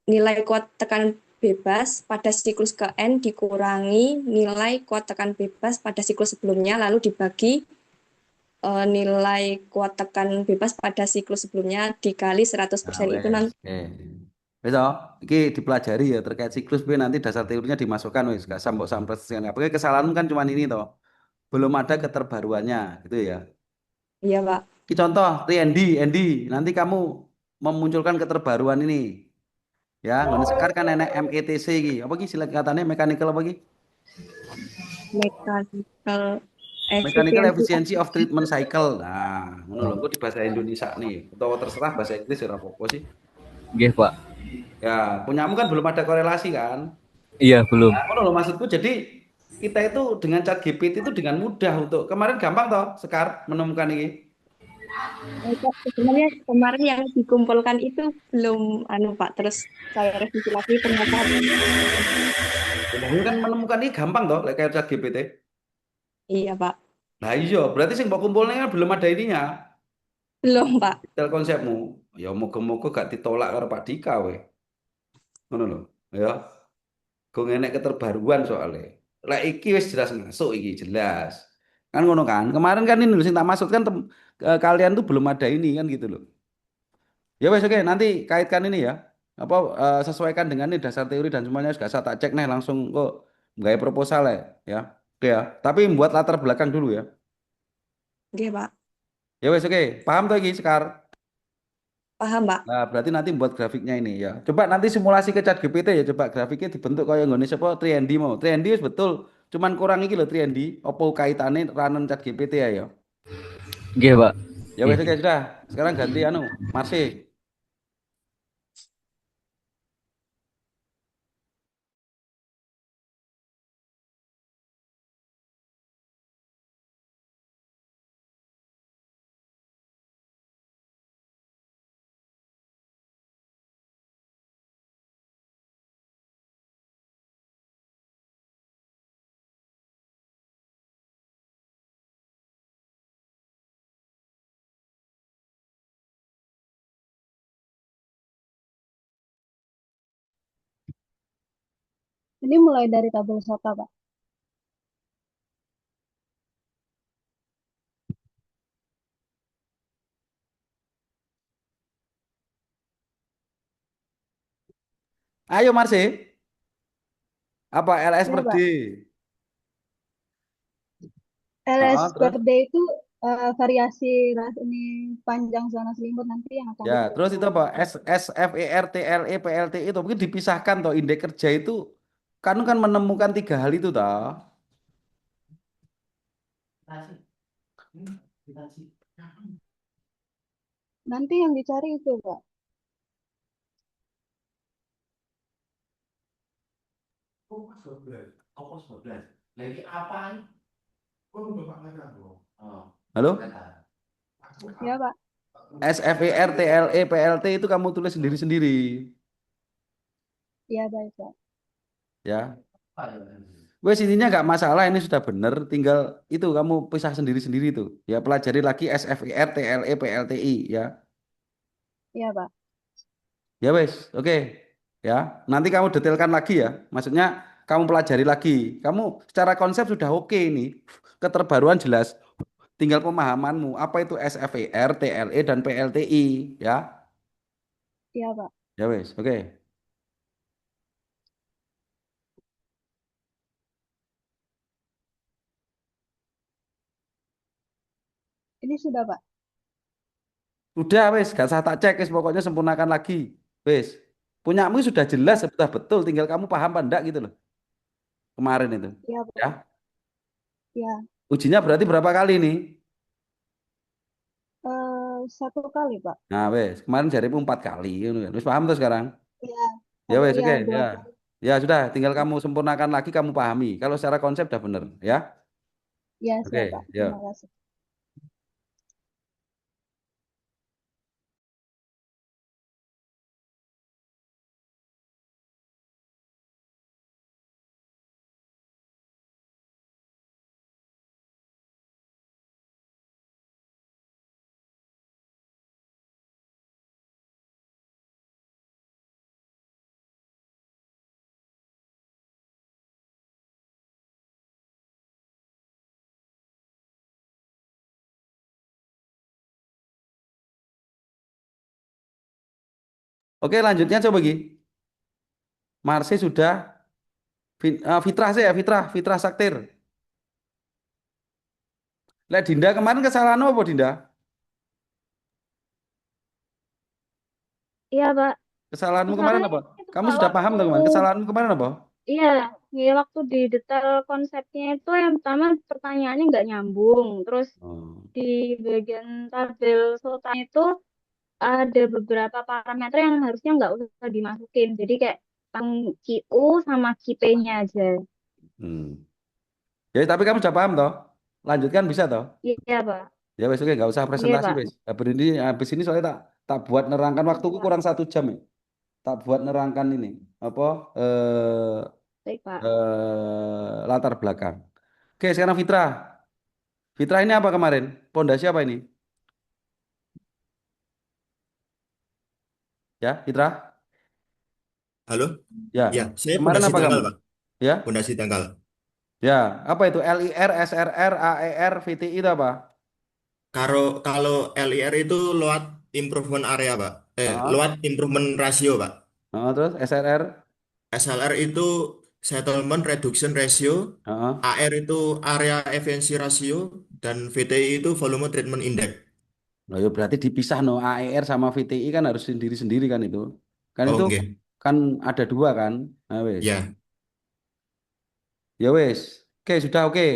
nilai kuat tekan bebas pada siklus KN dikurangi nilai kuat tekan bebas pada siklus sebelumnya, lalu dibagi nilai kuat tekan bebas pada siklus sebelumnya dikali Nah, 100% itu wes. nanti. Oke. Wis toh, iki dipelajari ya terkait siklus B nanti dasar teorinya dimasukkan wis gak sambok sampai apa. Kesalahan kan cuma ini toh. Belum ada keterbaruannya gitu ya. Iya, Pak. Ini contoh, Andy, nanti kamu memunculkan keterbaruan ini. Ya, ngono sekar kan enek METC iki. Apa iki silat katanya mechanical apa iki? Mechanical Mechanical efficiency of efficiency of treatment cycle. Nah, ngono lho, kok di bahasa Indonesia nih. Atau terserah bahasa Inggris ya ora apa-apa sih. Nggih, Pak. Ya, punyamu kan belum ada korelasi kan? Iya, belum. Nah, ngono lho maksudku. Jadi kita itu dengan chat GPT itu dengan mudah untuk kemarin gampang toh Sekar menemukan ini. sebenarnya kemarin yang dikumpulkan itu belum anu Pak, terus saya revisi lagi ternyata Nah, ini kan menemukan ini gampang toh kayak chat GPT. iya Pak, Nah, iya, berarti sing mbok kumpulnya kan belum ada ininya. belum Pak. Detail konsepmu. Ya moga-moga gak ditolak karo Pak Dika we. Ngono lho. Ya, gue ngenek keterbaruan soalnya. Lah iki wis jelas masuk iki jelas. Kan ngono kan. Kemarin kan ini lho sing tak maksud kan kalian tuh belum ada ini kan gitu loh. Ya wes oke, nanti kaitkan ini ya. Apa sesuaikan dengan ini dasar teori dan semuanya sudah saya tak cek nih langsung kok nggak proposal ya. Ya. Oke ya. Tapi buat latar belakang dulu ya. Oke Pak, Ya wes oke, paham tuh iki Sekar? paham Pak. Nah, berarti nanti buat grafiknya ini ya. Coba nanti simulasi ke chat GPT ya, coba grafiknya dibentuk kayak nggone sapa 3D mau. 3D wis betul. Cuman kurang iki lho 3D. Apa kaitane ranen chat GPT ya ya. Nggih, Pak. Ya wes oke sudah. Sekarang ganti anu, Marsi. Ini mulai dari tabel SOTA, Pak. Ayo Marsi. Apa LS Ya, per D? Pak. LS Ah, per terus? D itu variasi ras ini panjang zona selimut nanti yang akan Ya, terus itu diteliti. apa? SFERTLE PLT itu mungkin dipisahkan toh indeks kerja itu kan menemukan tiga hal itu toh. Nanti yang dicari itu, Pak. Halo? Ya, Pak. SFERTLE PLT itu kamu tulis sendiri-sendiri Ya, baik, Pak. ya. Wes intinya nggak masalah ini sudah bener, tinggal itu kamu pisah sendiri-sendiri tuh. Ya pelajari lagi SFERTLE PLTI ya. Ya, Pak. Ya wes, oke. Ya, nanti kamu detailkan lagi ya. Maksudnya kamu pelajari lagi. Kamu secara konsep sudah oke ini. Keterbaruan jelas. Tinggal pemahamanmu apa itu SFERTLE dan PLTI ya. Ya, Pak. Ya wes, oke. Ini sudah, Pak. Udah wes, gak usah tak cek, wes pokoknya sempurnakan lagi. Wes, punyamu sudah jelas, Ya, sudah betul, tinggal kamu paham apa enggak gitu loh. Kemarin itu. ya, Ya, Pak. Ya. ujinya berarti berapa kali nih? Satu kali, Pak. Nah, wes, kemarin jarimu 4 kali. Gitu kan. Wes paham tuh sekarang? Ya, Ya wes, Iya, oke, ada. ya. Ya sudah, tinggal kamu sempurnakan lagi, kamu pahami. Kalau secara konsep udah bener, ya. Ya, siap, Oke, Pak. Terima ya. kasih. Oke, lanjutnya coba Gi. Marsi sudah, Fitrah sih ya, Fitrah Saktir. Lek Dinda kemarin kesalahan apa Dinda? Iya, Pak. Kesalahanmu kemarin Kesalahan apa? itu, Kamu Pak, sudah paham waktu tuh kemarin? Kesalahanmu kemarin apa? iya, ya waktu di detail konsepnya itu yang pertama pertanyaannya nggak nyambung. Terus Oh. di bagian tabel sultan itu ada beberapa parameter yang harusnya nggak usah dimasukin. Jadi kayak QU sama QP-nya aja. Hmm. Ya, tapi kamu sudah paham toh? Lanjutkan bisa toh? Iya, Pak. Ya wes, oke, nggak usah Iya, presentasi Pak. wes. Habis ini soalnya tak buat nerangkan Iya, waktuku Pak. kurang 1 jam ya. Tak buat nerangkan ini apa Baik, Pak. latar belakang. Oke, sekarang Fitra. Fitra ini apa kemarin? Pondasi apa ini? Ya, Fitra. Halo? Ya, Ya, saya kemarin pondasi apa kamu? tanggal, Pak. Ya, Pondasi tanggal. ya. Apa itu? LIR, SRR, AER, VTI itu apa? Kalau kalau LIR itu load improvement area, Pak. Heeh. Load improvement ratio, Pak. Heeh, terus SRR. SLR itu settlement reduction ratio, Heeh. AR itu area efficiency ratio, dan VTI itu volume treatment index. Loh, ya berarti dipisah no AER sama VTI kan harus sendiri-sendiri kan itu. Kan Oh, itu oke. kan ada dua kan. Nah, wes. Ya, Ya wes. Oke, sudah oke.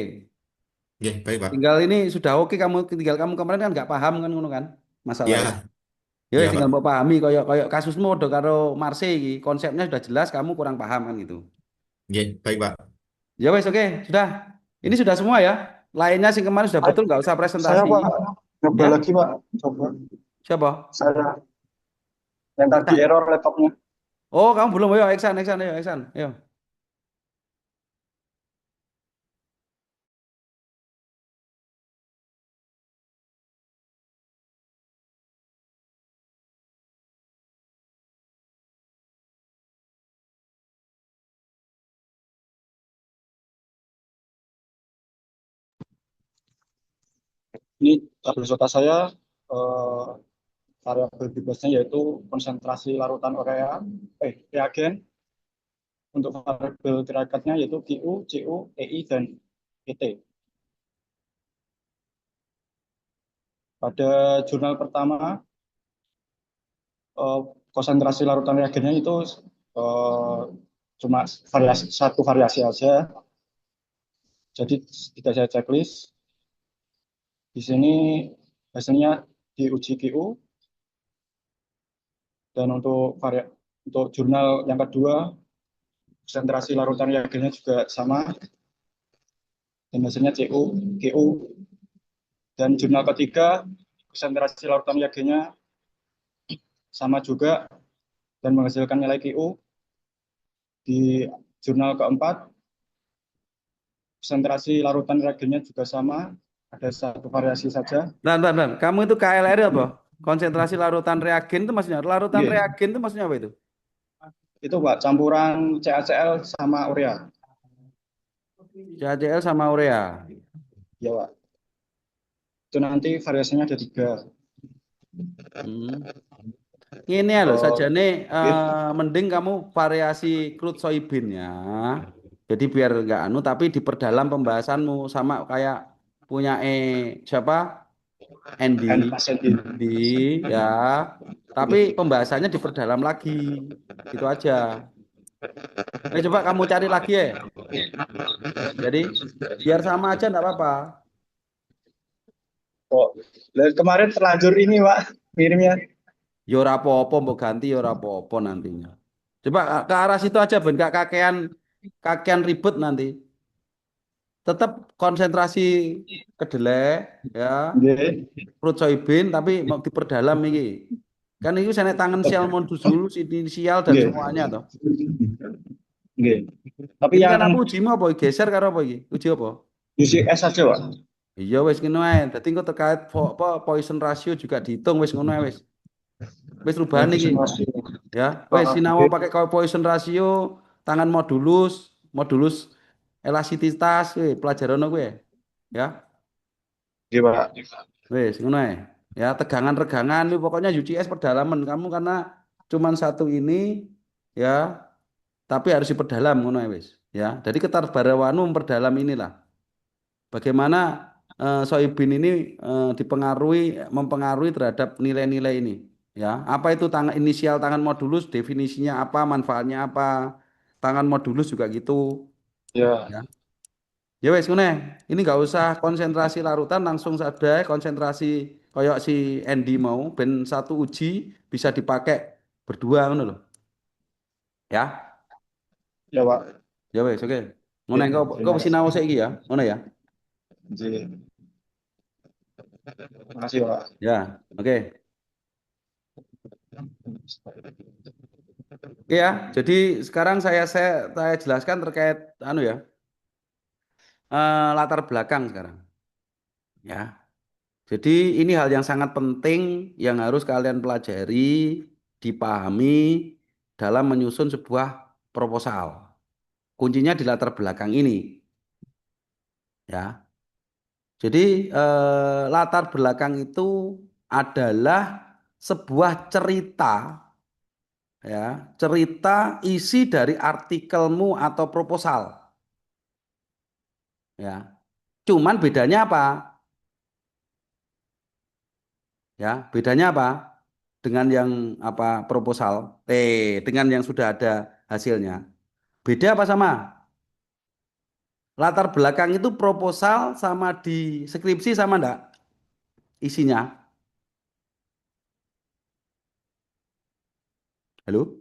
oke, baik, Pak. Tinggal ini sudah oke, tinggal kamu kemarin kan nggak paham kan ngono kan masalahnya. Ya, Ya wes ya, tinggal Pak. mau pahami koyo koyo kasusmu do karo Marseille iki, konsepnya sudah jelas, kamu kurang paham kan gitu. Oke, baik, Pak. Ya wes oke, sudah. Ini sudah semua ya. Lainnya sing kemarin sudah betul, nggak usah Saya presentasi. Pak, nyoba Ya, lagi Pak. Coba. siapa? Saya yang tadi Eksan. error laptopnya. Oh, kamu belum. Ayo Eksan, Eksan, ayo Eksan. Ayo. Ini tabel slota saya eh, variabel bebasnya yaitu konsentrasi larutan urea, reagen. Untuk variabel tirakatnya yaitu QU, CU, EI, dan ET. Pada jurnal pertama, eh, konsentrasi larutan reagennya itu eh, cuma satu variasi aja. Jadi tidak saya checklist. Di sini hasilnya diuji QU, dan untuk jurnal yang kedua konsentrasi larutan reagennya juga sama dan hasilnya CU, GU, dan jurnal ketiga konsentrasi larutan reagennya sama juga dan menghasilkan nilai QU. Di jurnal keempat konsentrasi larutan reagennya juga sama, ada satu variasi saja. Dan. Kamu itu KLR apa? Konsentrasi larutan reagen itu maksudnya? Larutan Iya, reagen itu maksudnya apa itu? itu Pak, campuran CaCl sama urea. CaCl sama urea. Ya Pak, itu nanti variasinya ada 3. Hmm. Ini ya loh, saja nih mending kamu variasi crude soybean ya. Jadi biar nggak anu, tapi diperdalam pembahasanmu sama kayak punya siapa Andy, N pasien di ya. Tapi pembahasannya diperdalam lagi, gitu aja. Coba kamu cari lagi ya. Jadi biar sama aja nggak apa-apa. kok. Kemarin terlanjur ini Pak, kirimnya. Ya ora apa-apa, mbok ganti ya ora apa-apa nantinya. Coba ke arah situ aja, Ben, Kak, kakean ribet nanti. Tetap konsentrasi kedelai, ya, Nggih. fruit soybean, tapi mau diperdalam iki. Kan itu saya tangan sial modul, inisial dan Nggih. semuanya toh. Nggih. Tapi Ini yang kan apa ujimu apa? Geser karo apa iki? Uji apa? UCS aja, Pak. Iya wis ngono ae. Dadi engko terkait apa poison ratio juga dihitung wis ngono ae wis. Wis rubahan iki. Ya, wis sinau pakai poison ratio, tangan modulus elastisitas, pelajaran kuwi. Ya, Nggih, Pak. wis ngono ae. Ya, tegangan-regangan ini pokoknya UCS perdalaman kamu karena cuman satu ini ya, tapi harus diperdalam ngono ae wis. Ya, jadi ketarbarewanmu memperdalam inilah. Bagaimana soybean ini mempengaruhi terhadap nilai-nilai ini. Ya, apa itu tangan inisial tangan modulus, definisinya apa, manfaatnya apa. Tangan modulus juga gitu. Ya. Ya, ya wes ngono. Ini nggak usah konsentrasi larutan, langsung saja konsentrasi koyok si Andy mau, ben satu uji bisa dipakai berdua ngono loh. Ya, Ya, Pak. ya wes oke. Ngono Nggih, kau terima sinau kasih. saiki ya, ngono ya. Nggih. Terima kasih, Pak. Ya, oke. Oke ya, jadi sekarang saya jelaskan terkait anu ya, latar belakang sekarang. Ya, jadi ini hal yang sangat penting yang harus kalian pelajari, dipahami dalam menyusun sebuah proposal. Kuncinya di latar belakang ini, ya. Jadi latar belakang itu adalah sebuah cerita, ya, cerita isi dari artikelmu atau proposal, ya. Cuman bedanya apa? Ya, bedanya apa? Dengan yang apa proposal, dengan yang sudah ada hasilnya. Beda apa sama? Latar belakang itu proposal sama di skripsi sama enggak isinya? Halo?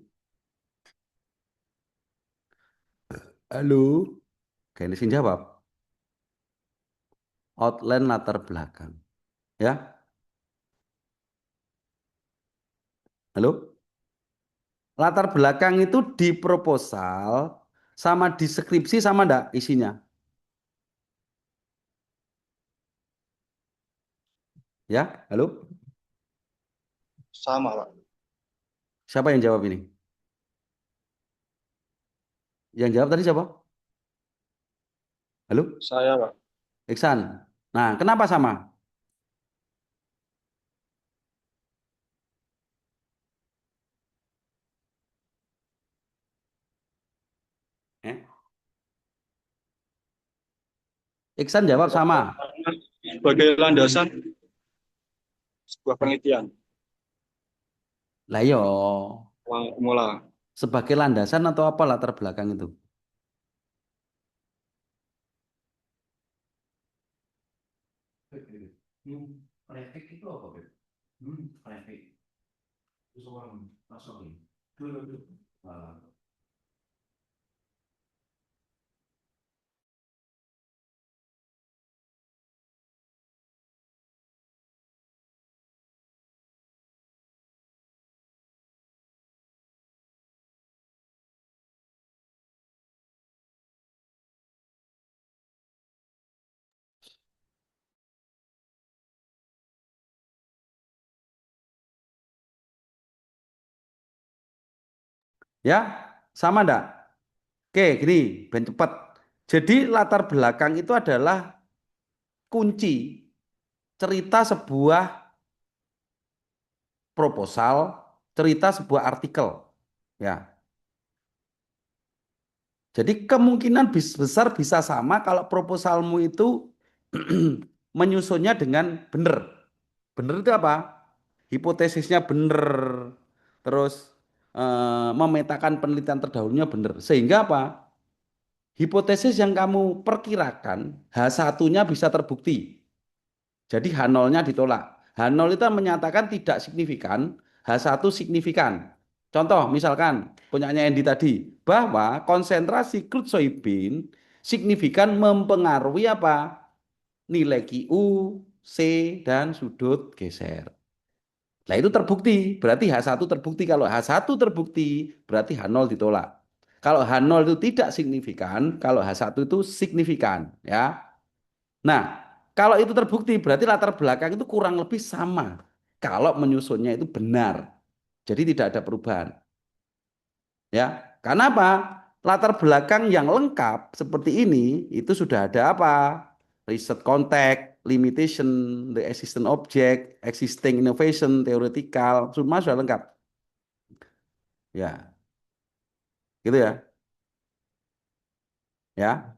Halo? Kayaknya sih jawab. Outline latar belakang. Ya, halo? Latar belakang itu di proposal sama di skripsi sama enggak isinya? Ya, halo? Sama, Pak. Siapa yang jawab ini? Yang jawab tadi siapa? Halo? Saya, Pak. Iksan. Nah, kenapa sama? Eh? Iksan jawab sama. Sebagai landasan sebuah penelitian. Lah yo, Mula. sebagai landasan atau apa latar belakang itu? Prefik itu apa, Beb? Prefik. Itu seorang masuk ini. Dulu. Ya, sama enggak? Oke, gini, ben cepat. Jadi latar belakang itu adalah kunci cerita sebuah proposal, cerita sebuah artikel. Ya. Jadi kemungkinan besar bisa sama kalau proposalmu itu menyusunnya dengan benar. Benar itu apa? Hipotesisnya benar. Terus memetakan penelitian terdahulunya benar. Sehingga apa? Hipotesis yang kamu perkirakan H1-nya bisa terbukti. Jadi H0-nya ditolak. H0 itu menyatakan tidak signifikan, H1 signifikan. Contoh misalkan punyanya Andy tadi bahwa konsentrasi crude soybean signifikan mempengaruhi apa? Nilai QU, C dan sudut geser. Nah, itu terbukti, berarti H1 terbukti. Kalau H1 terbukti, berarti H0 ditolak. Kalau H0 itu tidak signifikan, kalau H1 itu signifikan, ya. Nah, kalau itu terbukti, berarti latar belakang itu kurang lebih sama. Kalau menyusunnya itu benar. Jadi tidak ada perubahan. Ya, karena apa? Latar belakang yang lengkap seperti ini itu sudah ada apa? Research context, limitation, the existing object, existing innovation, theoretical, semua sudah lengkap. Ya, gitu ya. Ya,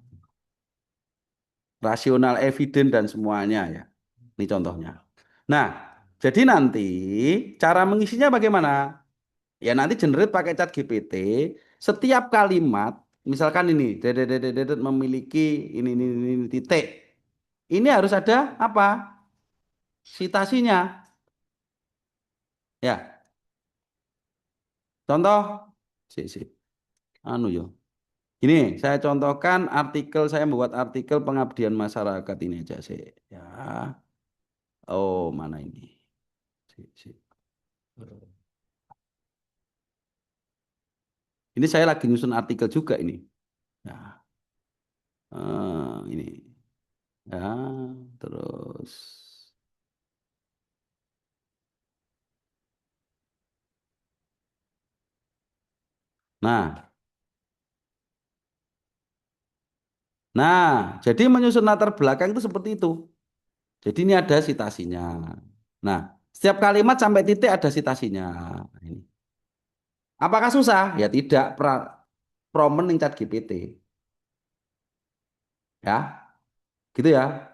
rasional, evident dan semuanya ya. Ini contohnya. Nah, jadi nanti cara mengisinya bagaimana? Ya nanti generate pakai chat GPT, setiap kalimat, misalkan ini, memiliki ini, titik. Ini harus ada apa? Citasinya. Ya, contoh, si, anu yo. Ini saya contohkan artikel, saya membuat artikel pengabdian masyarakat ini aja sih. Ya, oh mana ini? Si. Ini saya lagi nyusun artikel juga ini. Ya, ini. Ya, terus. Nah, jadi menyusun latar belakang itu seperti itu. Jadi ini ada sitasinya. Nah, setiap kalimat sampai titik ada sitasinya. Ini. Apakah susah? Ya tidak. Prompt ning chat GPT. Ya, gitu ya.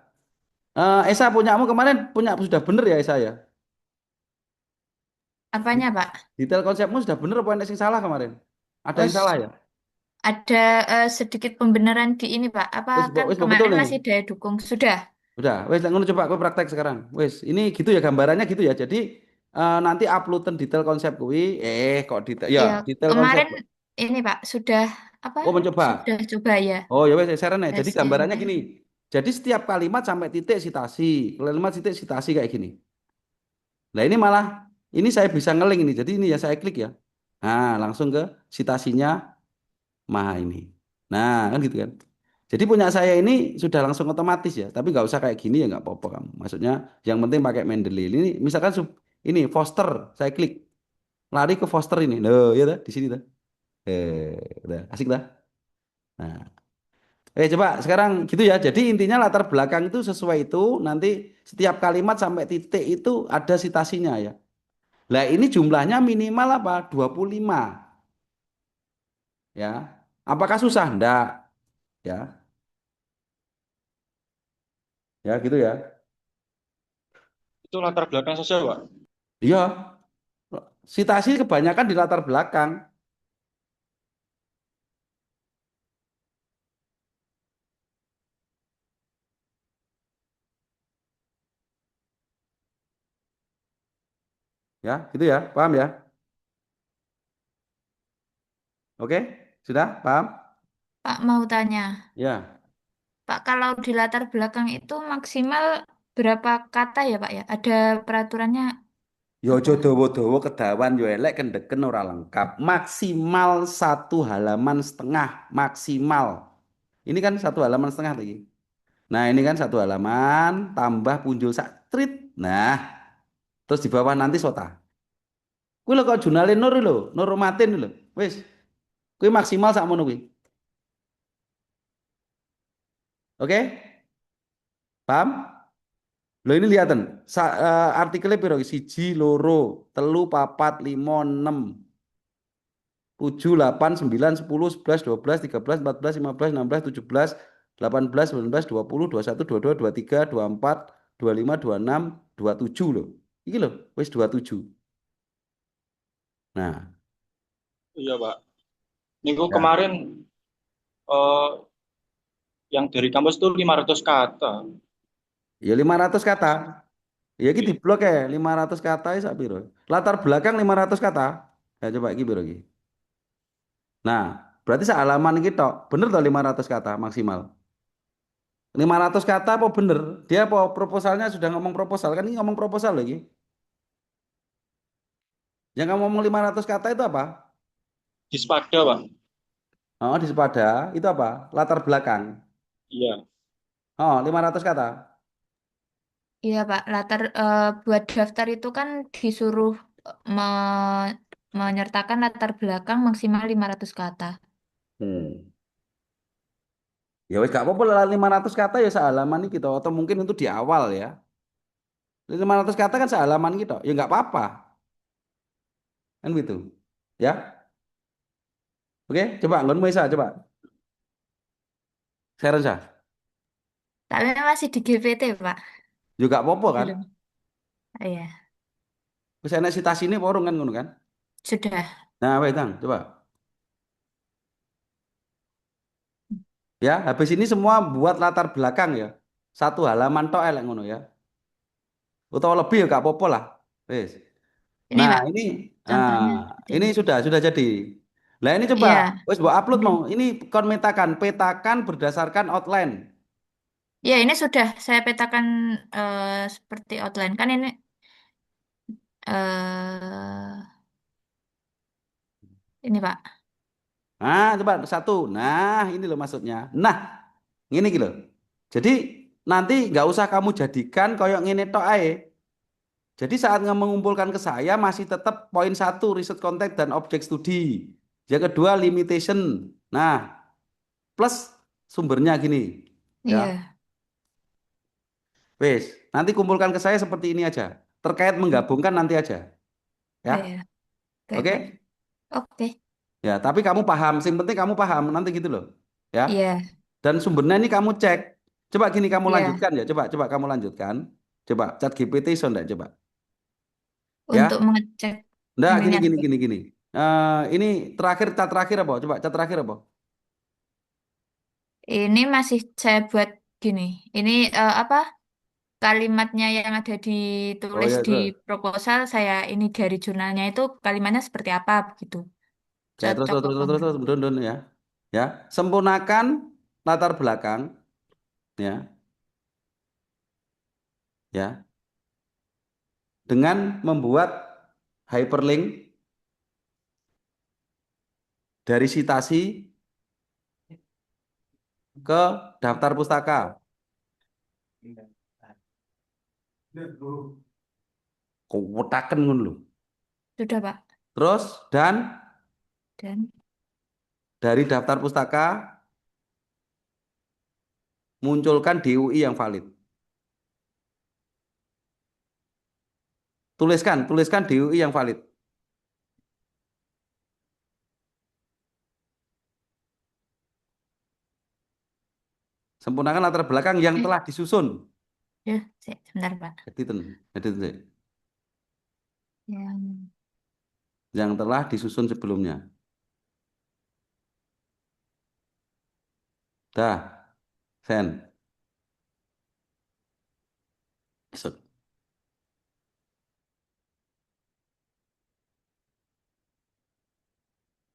Esa punyamu kemarin punya sudah bener ya Esa ya? Apanya, Pak? Detail konsepmu sudah bener apa yang salah kemarin? Ada Oh, yang salah ya? ada sedikit pembenaran di ini, Pak. Apa kan Wis betul kemarin nih. masih daya dukung? Sudah. Udah, wes ngono coba aku praktek sekarang. Wes, ini gitu ya gambarannya gitu ya. Jadi nanti uploaden detail konsep kuwi, kok detail ya, Iya, detail konsep. kemarin ini, Pak, sudah apa? Oh, mencoba. Sudah coba ya. Oh, ya wes share nih. Jadi gambarannya Hasilnya. gini. Jadi setiap kalimat sampai titik sitasi, kalimat titik sitasi kayak gini. Nah, ini malah ini saya bisa ngeling ini. Jadi ini ya saya klik ya. Nah, langsung ke sitasinya Maha ini. Nah, kan gitu kan. Jadi punya saya ini sudah langsung otomatis ya, tapi nggak usah kayak gini ya nggak apa-apa kamu. Maksudnya yang penting pakai Mendeley. Ini misalkan ini Foster, saya klik lari ke Foster ini. Loh, ya dah, di sini dah. Udah asik dah. Nah, coba sekarang gitu ya. Jadi intinya latar belakang itu sesuai itu nanti setiap kalimat sampai titik itu ada sitasinya ya. Lah ini jumlahnya minimal apa? 25 ya. Apakah susah? Enggak ya. Ya gitu ya. Itu latar belakang sosial, Pak. Iya, sitasi kebanyakan di latar belakang. Ya, gitu ya. Paham ya? Oke, sudah paham? Pak mau tanya. Ya. Pak, kalau di latar belakang itu maksimal berapa kata ya, Pak ya? Ada peraturannya Yo apa? ojo dawa-dawa kedawan yo elek kendeken ora lengkap. Maksimal 1,5 halaman maksimal. Ini kan 1,5 halaman lagi. Nah, ini kan 1 halaman tambah punjul sak trit. Nah, terus di bawah nanti sota. Kuwi lho kok jurnale Nur lho, Nur Romatin lho. Wis, kuwi maksimal sak mono kuwi. Oke? Paham? Loh ini lihatin, artikelnya piro? Siji, loro, telu, papat, limo, enam, tujuh, 8, 9, 10, 11, 12, 13, 14, 15, 16, 17, 18, 19, 20, 21, 22, 23, 24, 25, 26, 27 loh. Iki loh, wis 27. Nah, Iya, Pak. Minggu ya. kemarin eh, yang dari kampus itu 500 kata. Ya 500 kata. Ya iki Oke. diblok ya 500 kata ya sak piro? Latar belakang 500 kata. Ya coba iki piro iki? Nah, berarti halaman iki tok. Bener toh 500 kata maksimal. 500 kata apa bener? Dia apa proposalnya sudah ngomong proposal kan ini ngomong proposal lagi. Yang kamu ngomong 500 kata itu apa? Di Spada, Pak. Oh, di Sepada itu apa? Latar belakang. Iya. Oh, 500 kata. Iya Pak, buat daftar itu kan disuruh menyertakan latar belakang maksimal 500 kata. Hmm. Ya wes gak apa-apa lah 500 kata ya sehalaman iki toh. Atau mungkin itu di awal ya. 500 kata kan sehalaman gitu. Ya nggak apa-apa. Kan gitu. Ya. Oke, coba nggonmu Isa, coba. Share aja. Tapi masih di GPT Pak. Juga apa-apa kan? Belum. Oh, iya, Wis enek sitasine apa urung kan ngono kan? sudah. Nah, wes Tang, coba. Ya, habis ini semua buat latar belakang ya. Satu halaman tok elek ngono ya. Utawa lebih ya gak apa-apa lah. Wes. Ini Nah, Pak, ini contohnya seperti ini ini. sudah jadi. Lah ini coba Iya, wes buat upload ini. mau. Ini kon petakan berdasarkan outline. Ya, ini sudah saya petakan seperti outline. Kan ini ini Pak. Nah, coba satu. Nah, ini loh maksudnya. Nah, ini gitu. Jadi nanti nggak usah kamu jadikan koyok ngene tok ae. Jadi saat mengumpulkan ke saya masih tetap poin satu riset konteks dan objek studi. Yang kedua limitation. Nah, plus sumbernya gini. Ya, Iya. wes. Nanti kumpulkan ke saya seperti ini aja. Terkait menggabungkan nanti aja. Oh, Ya, iya. Oke, oke? Pak. Oke. Ya, tapi kamu paham. Yang penting kamu paham nanti gitu loh. Ya. Iya. Dan sumbernya ini kamu cek. Coba gini kamu Iya. lanjutkan ya. Coba kamu lanjutkan. Coba chat GPT so enggak coba. Untuk Ya. mengecek Enggak gini ininya. gini gini gini. Ini cat terakhir apa? Coba cat terakhir apa? Ini masih saya buat gini. Ini apa? Kalimatnya yang ada Oh ditulis ya di terus. proposal saya ini dari jurnalnya itu kalimatnya seperti apa begitu. Ya terus Cocok terus terus apa terus terus, enggak? terus. Dun, dun, ya. Ya. Sempurnakan latar belakang ya, ya. Dengan membuat hyperlink dari sitasi ke daftar pustaka. Kewetaken ngono lho. Sudah, Pak. Terus dan Dan dari daftar pustaka munculkan DUI yang valid. Tuliskan DUI yang valid. Sempurnakan latar belakang yang eh telah disusun. ya, sebentar, Pak. Editen. Yang Yang telah disusun sebelumnya. Dah, send. Besok.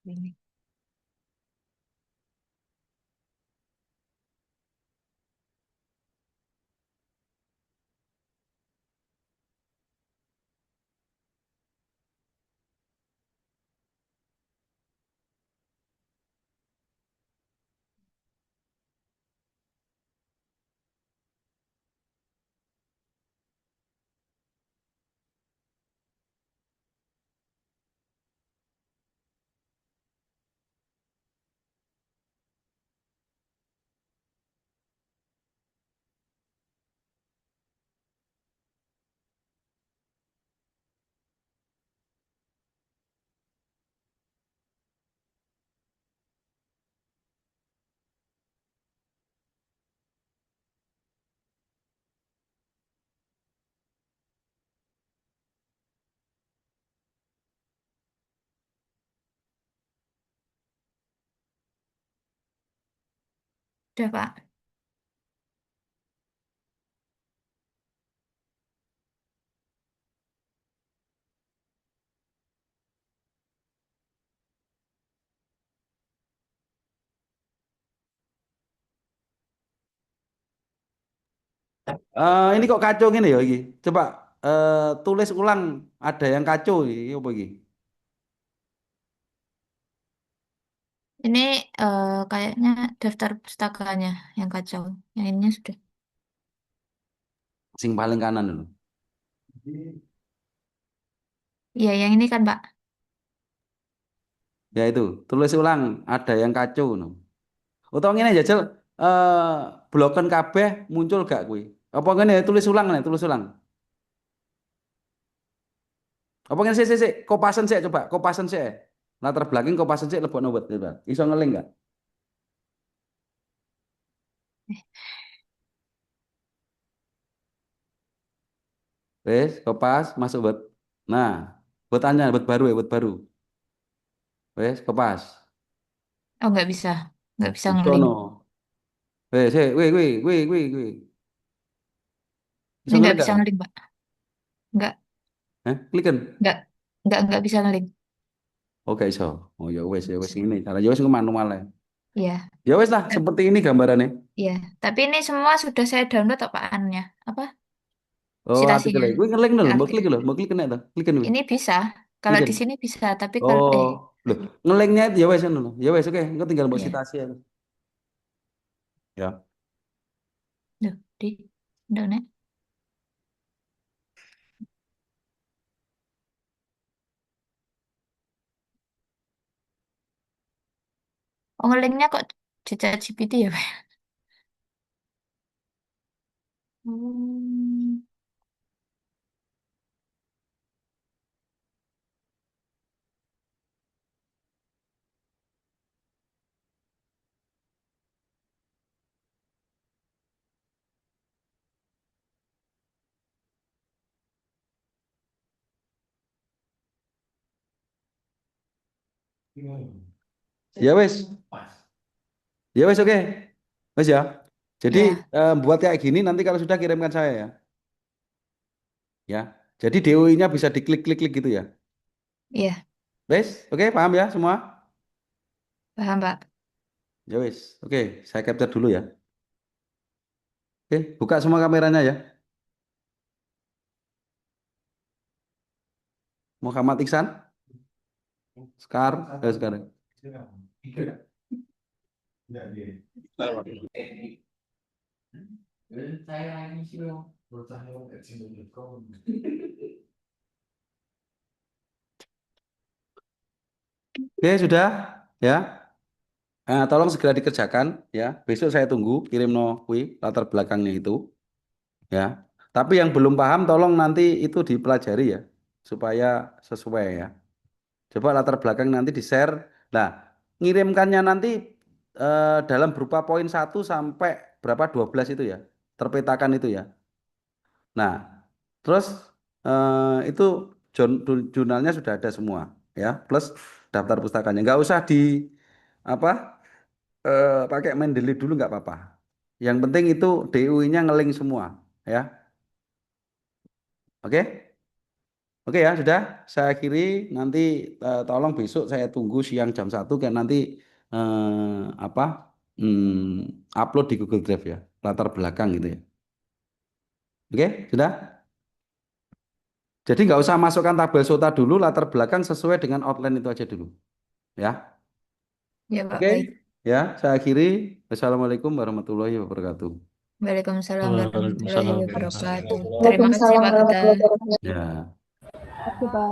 ini. Sudah, Pak. Ini kok kacau gini ya iki. Coba tulis ulang ada yang kacau iki apa iki? Ini kayaknya daftar pustakanya yang kacau. Yang ininya sudah. Sing paling kanan dulu. Iya, yang ini kan, Pak. Ya itu, tulis ulang ada yang kacau no. Utawa ngene jajal bloken kabeh muncul gak kuwi? Apa ngene tulis ulang nih, tulis ulang. Apa ngene sik kopasen sik coba, kopasen sik. Latar belakang kopasen sik lebokno wet coba. Iso ngeling gak? Wes, kopas masuk wet. Nah, buat tanya, buat baru ya, buat baru. Wes, kopas. Oh, nggak bisa. Nggak bisa Iso ngeling. no. Wes, wih. Ini Iso nggak ngeling bisa gak? ngeling, Pak. Nggak, Kliken. nggak, nggak bisa ngeling. Oke, iso. Oh ya wes ini. Cara ya wes manual ya. Iya. Ya wes lah, seperti ini gambarannya. Iya, tapi ini semua sudah saya download apaannya? Apa? Oh, Citasinya. artikelnya. Gue ngeling dulu, mau klik Artikel. dulu, mau klik kena tuh. Klikin gue. Ini bisa. Kalau di Klikin. sini bisa, tapi kalau Oh, loh, ngelengnya itu ya wes dulu. Ya wes, oke. Gue tinggal mau iya. citasi ya. Ya. Duh, di download. Oh, ngelingnya kok ChatGPT ya, Pak? Hmm. Ya wes. Ya wes, oke. Wes ya. Jadi Ya, buat kayak gini nanti kalau sudah kirimkan saya ya. Ya. Jadi DOI-nya bisa diklik-klik-klik gitu ya. iya, Wes, oke, paham ya semua? paham, Pak. Ya wes. Oke, saya capture dulu ya. Oke, buka semua kameranya ya. Muhammad Iksan, sekarang. Oke, sudah ya. Nah, tolong segera dikerjakan ya. Besok saya tunggu kirim no kui latar belakangnya itu ya. Tapi yang belum paham tolong nanti itu dipelajari ya supaya sesuai ya. Coba latar belakang nanti di-share. Nah, ngirimkannya nanti dalam berupa poin 1 sampai berapa 12 itu ya. Terpetakan itu ya. Nah, terus itu jurnalnya sudah ada semua ya, plus daftar pustakanya. Nggak usah di apa pakai Mendeley dulu nggak apa-apa. Yang penting itu DUI-nya ngeling semua ya. Oke? Oke ya, sudah saya akhiri. Nanti tolong besok saya tunggu siang jam 1 kan nanti apa upload di Google Drive ya, latar belakang gitu ya. Oke, sudah? Jadi nggak usah masukkan tabel SOTA dulu, latar belakang sesuai dengan outline itu aja dulu. Ya, Ya, Pak, oke. baik. Ya, saya akhiri. Wassalamualaikum warahmatullahi wabarakatuh. Waalaikumsalam warahmatullahi Waalaikumsalam. wabarakatuh. Terima kasih, Waalaikumsalam Pak Gita. warahmatullahi wabarakatuh. Ya. Oke, Pak.